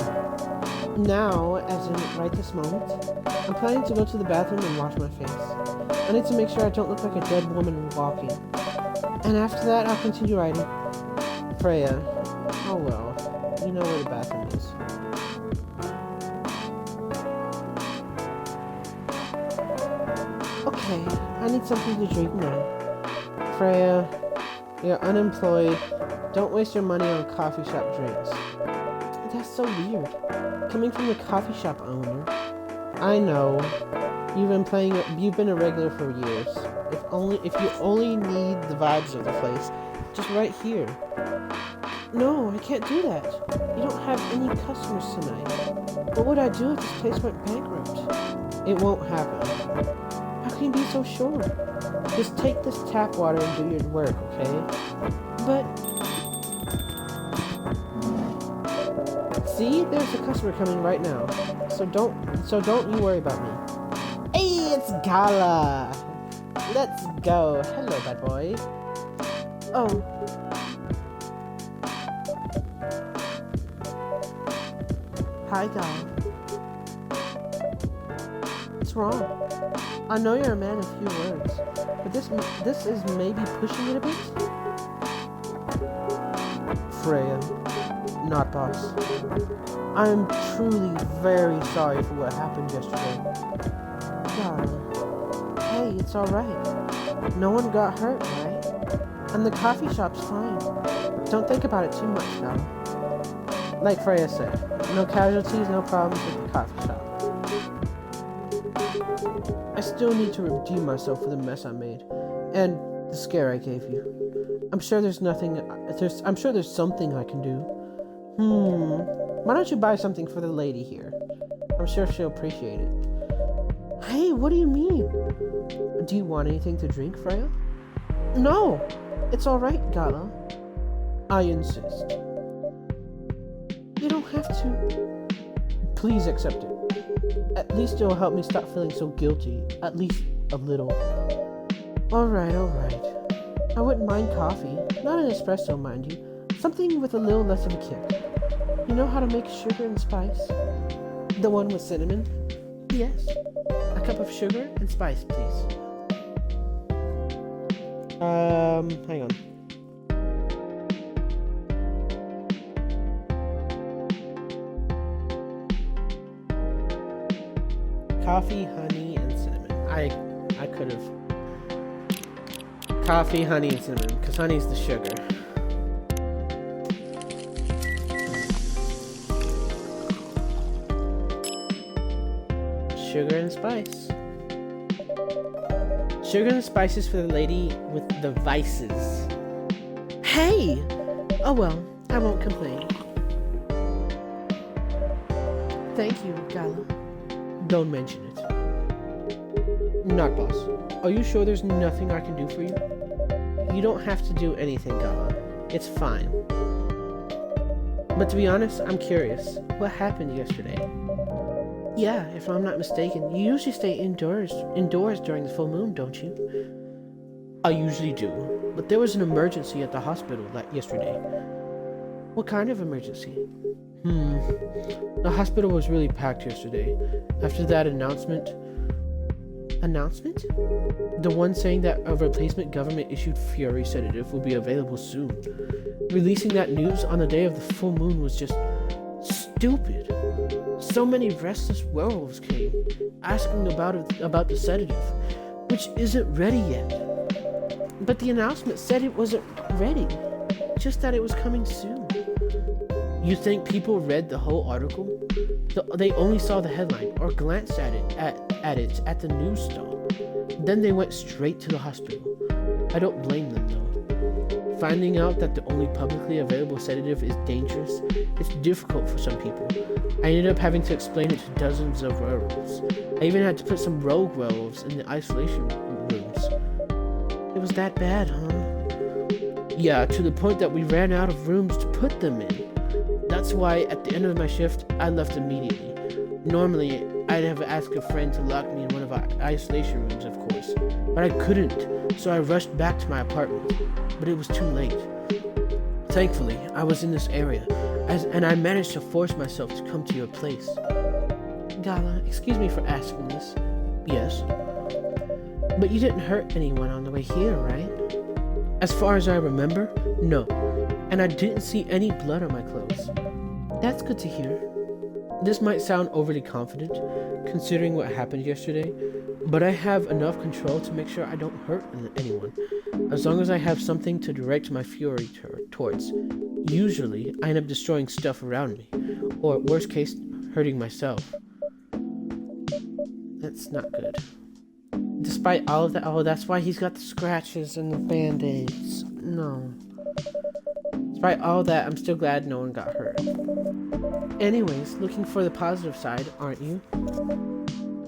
S2: Now, as in right this moment,
S1: I'm planning to go to the bathroom and wash my face. I need to make sure I don't look like a dead woman walking.
S2: and after that, I'll continue writing.
S1: Freya. Oh well. You know where the bathroom is.
S2: Okay, I need something to drink now.
S1: Freya, you're unemployed. Don't waste your money on coffee shop drinks.
S2: That's so weird. Coming from the coffee shop owner.
S1: I know. You've been a regular for years. If you only need the vibes of the place, just right here.
S2: No, I can't do that. You don't have any customers tonight. What would I do if this place went bankrupt?
S1: It won't happen.
S2: How can you be so sure?
S1: Just take this tap water and do your work, okay?
S2: But
S1: see, there's a customer coming right now. So don't you worry about me. Hey, it's Gala. Let's go. Hello, bad boy.
S2: oh, hi, Guy. What's wrong? I know you're a man of few words, but this is maybe pushing it a bit.
S1: Freya, not boss.
S2: I'm truly very sorry for what happened yesterday. Darling. Hey, it's alright. No one got hurt, right? And the coffee shop's fine. Don't think about it too much, darling.
S1: Like Freya said, no casualties, no problems with the coffee shop. I still need to redeem myself for the mess I made, and the scare I gave you. I'm sure there's something I can do. Why don't you buy something for the lady here? I'm sure she'll appreciate it.
S2: Hey, what do you mean?
S1: Do you want anything to drink, Freya?
S2: No, it's alright, Gala.
S1: I insist.
S2: You don't have to.
S1: Please accept it. At least it'll help me stop feeling so guilty. At least a little.
S2: Alright. I wouldn't mind coffee. Not an espresso, mind you. Something with a little less of a kick. You know how to make sugar and spice?
S1: The one with cinnamon?
S2: Yes.
S1: A cup of sugar and spice, please. Hang on. Coffee, honey, and cinnamon. I could have. Coffee, honey, and cinnamon, because honey's the sugar. Sugar and spice. Sugar and spices for the lady with the vices.
S2: Hey! Oh well, I won't complain. Thank you, Gala.
S1: Don't mention it. Not boss. Are you sure there's nothing I can do for you? You don't have to do anything, Gala. It's fine. But to be honest, I'm curious. What happened yesterday?
S2: Yeah, if I'm not mistaken, you usually stay indoors during the full moon, don't you?
S1: I usually do, but there was an emergency at the hospital yesterday.
S2: What kind of emergency?
S1: The hospital was really packed yesterday. After that announcement, Announcement? The one saying that a replacement government-issued Fury sedative will be available soon. Releasing that news on the day of the full moon was just stupid. So many restless werewolves came, asking about the sedative, which isn't ready yet. But the announcement said it wasn't ready, just that it was coming soon. You think people read the whole article? They only saw the headline or glanced at it at the news stall. Then they went straight to the hospital. I don't blame them though. Finding out that the only publicly available sedative is dangerous, it's difficult for some people. I ended up having to explain it to dozens of werewolves. I even had to put some rogue werewolves in the isolation rooms. It was that bad, huh? Yeah, to the point that we ran out of rooms to put them in. That's why at the end of my shift, I left immediately. Normally, I'd have asked a friend to lock me in one of our isolation rooms, of course. But I couldn't, so I rushed back to my apartment. But it was too late. Thankfully, I was in this area, and I managed to force myself to come to your place. Gala, excuse me for asking this. Yes? But you didn't hurt anyone on the way here, right? As far as I remember, no. And I didn't see any blood on my clothes. That's good to hear. This might sound overly confident, considering what happened yesterday, but I have enough control to make sure I don't hurt anyone, as long as I have something to direct my fury towards. Usually, I end up destroying stuff around me, or worst case, hurting myself. That's not good. Despite all of that, oh, that's why he's got the scratches and the band-aids. No. Despite all that, I'm still glad no one got hurt. Anyways, looking for the positive side, aren't you?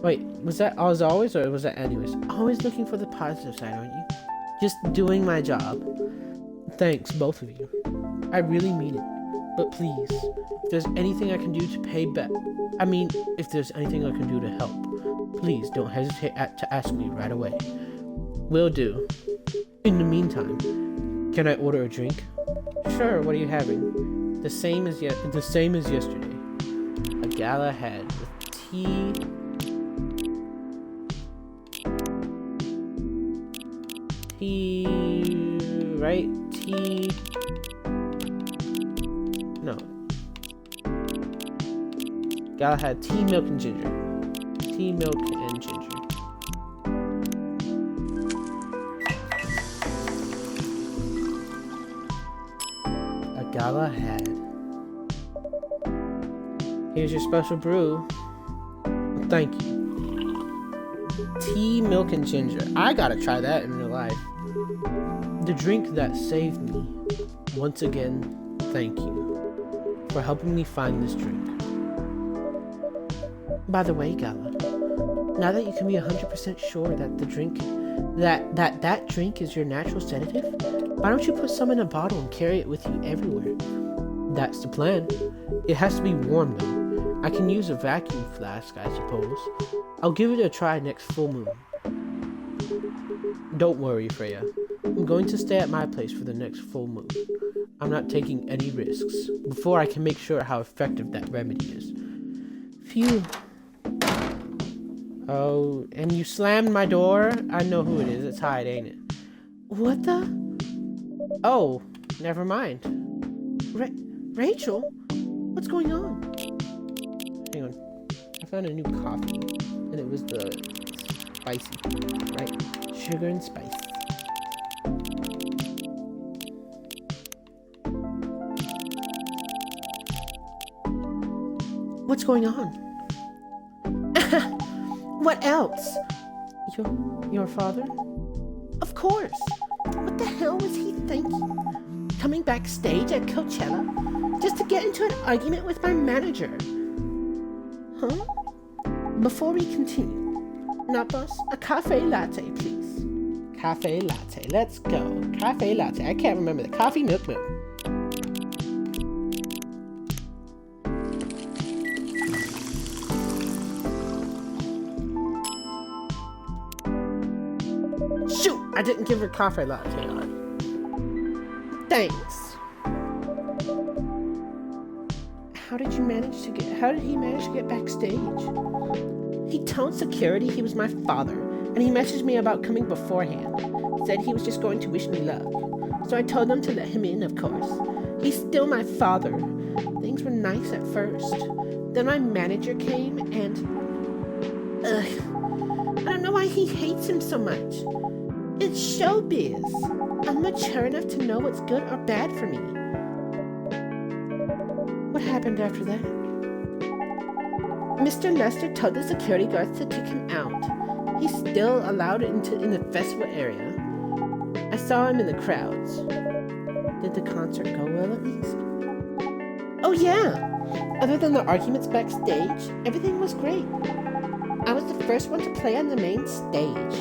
S1: Wait, was that as always, or was that anyways? Always looking for the positive side, aren't you? Just doing my job. Thanks, both of you. I really mean it. But please, if there's anything I can do to pay back, if there's anything I can do to help, please don't hesitate to ask me right away. Will do. In the meantime, can I order a drink? Sure, what are you having? The same as yesterday. A Galahad with tea. Right? Tea. No. Galahad tea, milk, and ginger. Tea, milk, and ginger. A Galahad. Here's your special brew. Thank you. Tea, milk, and ginger. I gotta try that in real life. The drink that saved me. Once again, thank you for helping me find this drink. By the way, Gala, now that you can be 100% sure that the drink, that drink is your natural sedative, why don't you put some in a bottle and carry it with you everywhere? That's the plan. It has to be warm though. I can use a vacuum flask, I suppose. I'll give it a try next full moon. Don't worry, Freya. I'm going to stay at my place for the next full moon. I'm not taking any risks before I can make sure how effective that remedy is. Phew. Oh, and you slammed my door? I know who it is. It's Hyde, ain't it? What the? Oh, never mind. Rachel? What's going on? Hang on. I found a new coffee, and it was the spicy, right? Sugar and spice. What's going on? What else? Your father? Of course. What the hell was he thinking? Coming backstage at Coachella just to get into an argument with my manager? Huh? Before we continue, Napas, a cafe latte, please. Cafe latte. Let's go. Cafe latte. I can't remember the coffee, milk. Shoot! I didn't give her coffee latte on. Thanks. How did he manage to get backstage? He told security he was my father
S2: and he messaged me about coming beforehand. Said he was just going to wish me luck. So I told him to let him in, of course. He's still my father. Things were nice at first. Then my manager came and... I don't know why he hates him so much. It's showbiz. I'm mature enough to know what's good or bad for me. What happened after that? Mr. Lester told the security guards to kick him out. He's still allowed in the festival area. I saw him in the crowds. Did the concert go well at least? Oh yeah! Other than the arguments backstage, everything was great. I was the first one to play on the main stage.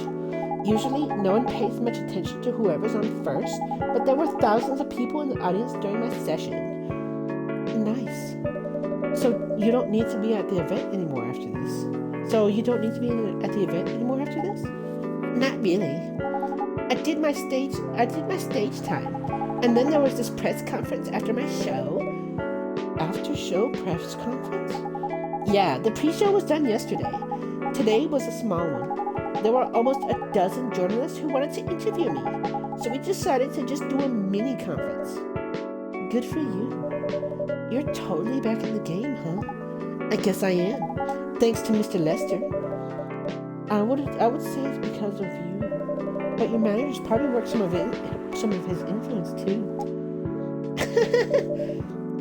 S2: Usually, no one pays much attention to whoever's on first, but there were thousands of people in the audience during my session. Nice. So you don't need to be at the event anymore after this? Not really. I did my stage time, and then there was this press conference after my show. After show press conference? Yeah, the pre-show was done yesterday. Today was a small one. There were almost a dozen journalists who wanted to interview me, so we decided to just do a mini conference. Good for you. You're totally back in the game, huh? I guess I am, thanks to Mr. Lester. I would say it's because of you, but your managers probably worked some of his influence too.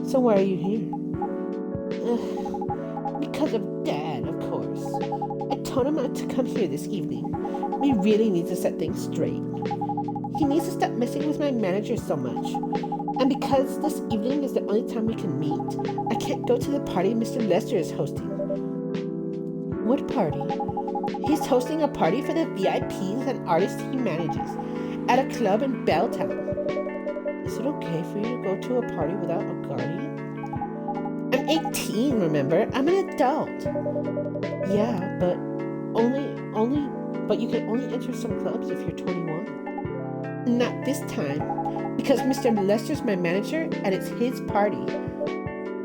S2: So why are you here? Because of Dad, of course. I told him not to come here this evening. We really need to set things straight. He needs to stop messing with my manager so much. And because this evening is the only time we can meet, I can't go to the party Mr. Lester is hosting. What party? He's hosting a party for the VIPs and artists he manages at a club in Belltown. Is it okay for you to go to a party without a guardian? I'm 18, remember? I'm an adult. Yeah, but you can only enter some clubs if you're 21. Not this time, because Mr. Lester's my manager and it's his party.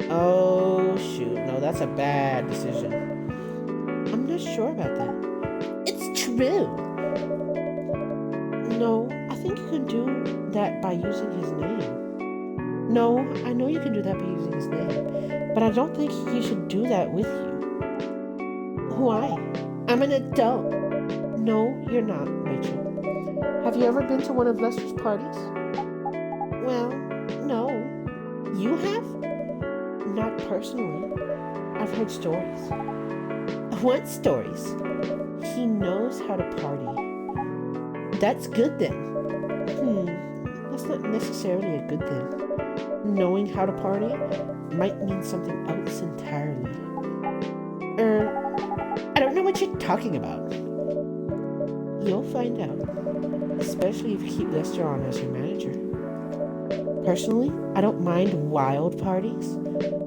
S2: Oh shoot, no, that's a bad decision. I'm not sure about that. It's true. No, I think you can do that by using his name. No, I know you can do that by using his name, but I don't think he should do that with you. Why? I'm an adult. No, you're not, Rachel. Have you ever been to one of Lester's parties? Well, no. You have? Not personally. I've heard stories. What stories? He knows how to party. That's good then. That's not necessarily a good thing. Knowing how to party might mean something else entirely. I don't know what you're talking about. You'll find out. Especially if you keep Lester on as your manager. Personally, I don't mind wild parties,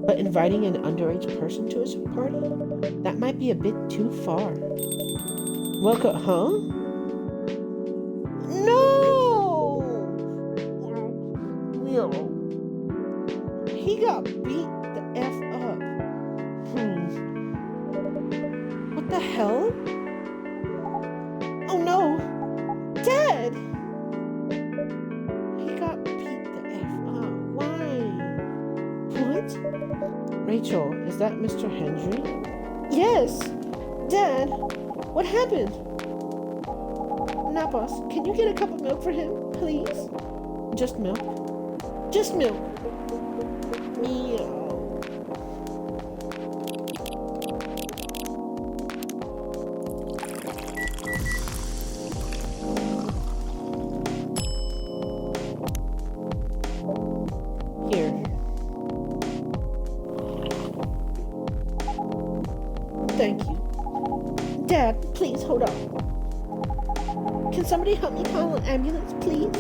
S2: but inviting an underage person to a party? That might be a bit too far. Welcome, huh? No! He got beat the F up. What the hell? Oh no! Dad! He got beat the F up. Why? What? Rachel, is that Mr. Hendry? Yes! Dad, what happened? Napas, can you get a cup of milk for him, please? Just milk. Just milk. Meow. Here. Thank you. Dad, please hold on. Can somebody help me call an ambulance, please?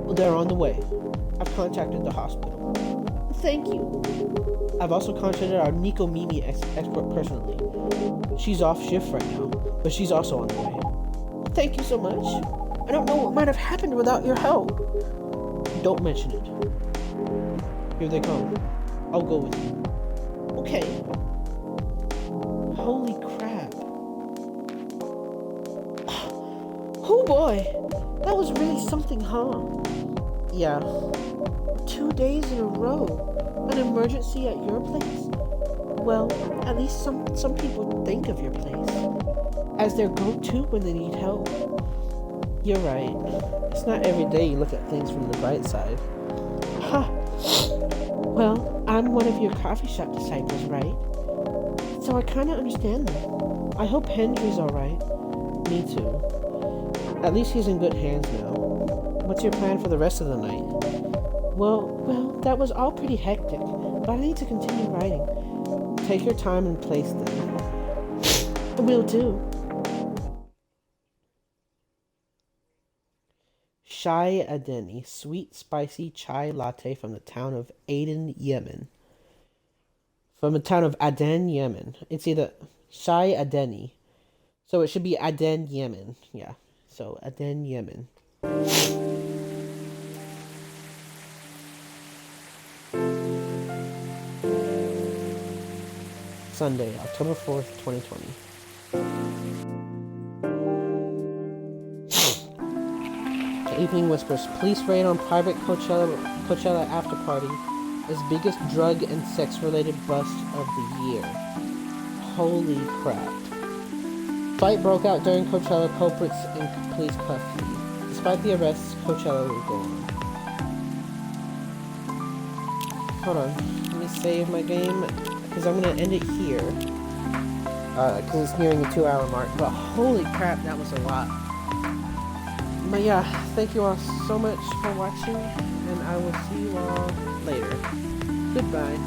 S2: Well, they're on the way. I've contacted the hospital. Thank you. I've also contacted our Nico Mimi expert personally. She's off shift right now, but she's also on the way. Thank you so much. I don't know what might have happened without your help. Don't mention it. Here they come. I'll go with you. Okay. Holy crap. Oh boy, that was really something, huh?
S1: Yeah.
S2: 2 days in a row. An emergency at your place? Well, at least some people think of your place as their go-to when they need help.
S1: You're right. It's not every day you look at things from the bright side.
S2: Huh. Well, I'm one of your coffee shop disciples, right? So I kind of understand them.
S1: I hope Hendry's alright. Me too. At least he's in good hands now. What's your plan for the rest of the night?
S2: Well, that was all pretty hectic, but I need to continue writing.
S1: Take your time and place them.
S2: Will do.
S1: Chai Adeni, sweet spicy chai latte from the town of Aden, Yemen. From the town of Aden, Yemen. It's either Chai Adeni, so it should be Aden, Yemen. Yeah, so Aden, Yemen. Sunday, October 4th, 2020. Evening Whispers. Police raid on private Coachella after party is biggest drug and sex related bust of the year. Holy crap. Fight broke out during Coachella, culprits in police custody. Despite the arrests, Coachella will go on. Hold on. Let me save my game, because I'm going to end it here. Because it's nearing the 2-hour mark. But holy crap, that was a lot. But yeah, thank you all so much for watching, and I will see you all later. Goodbye.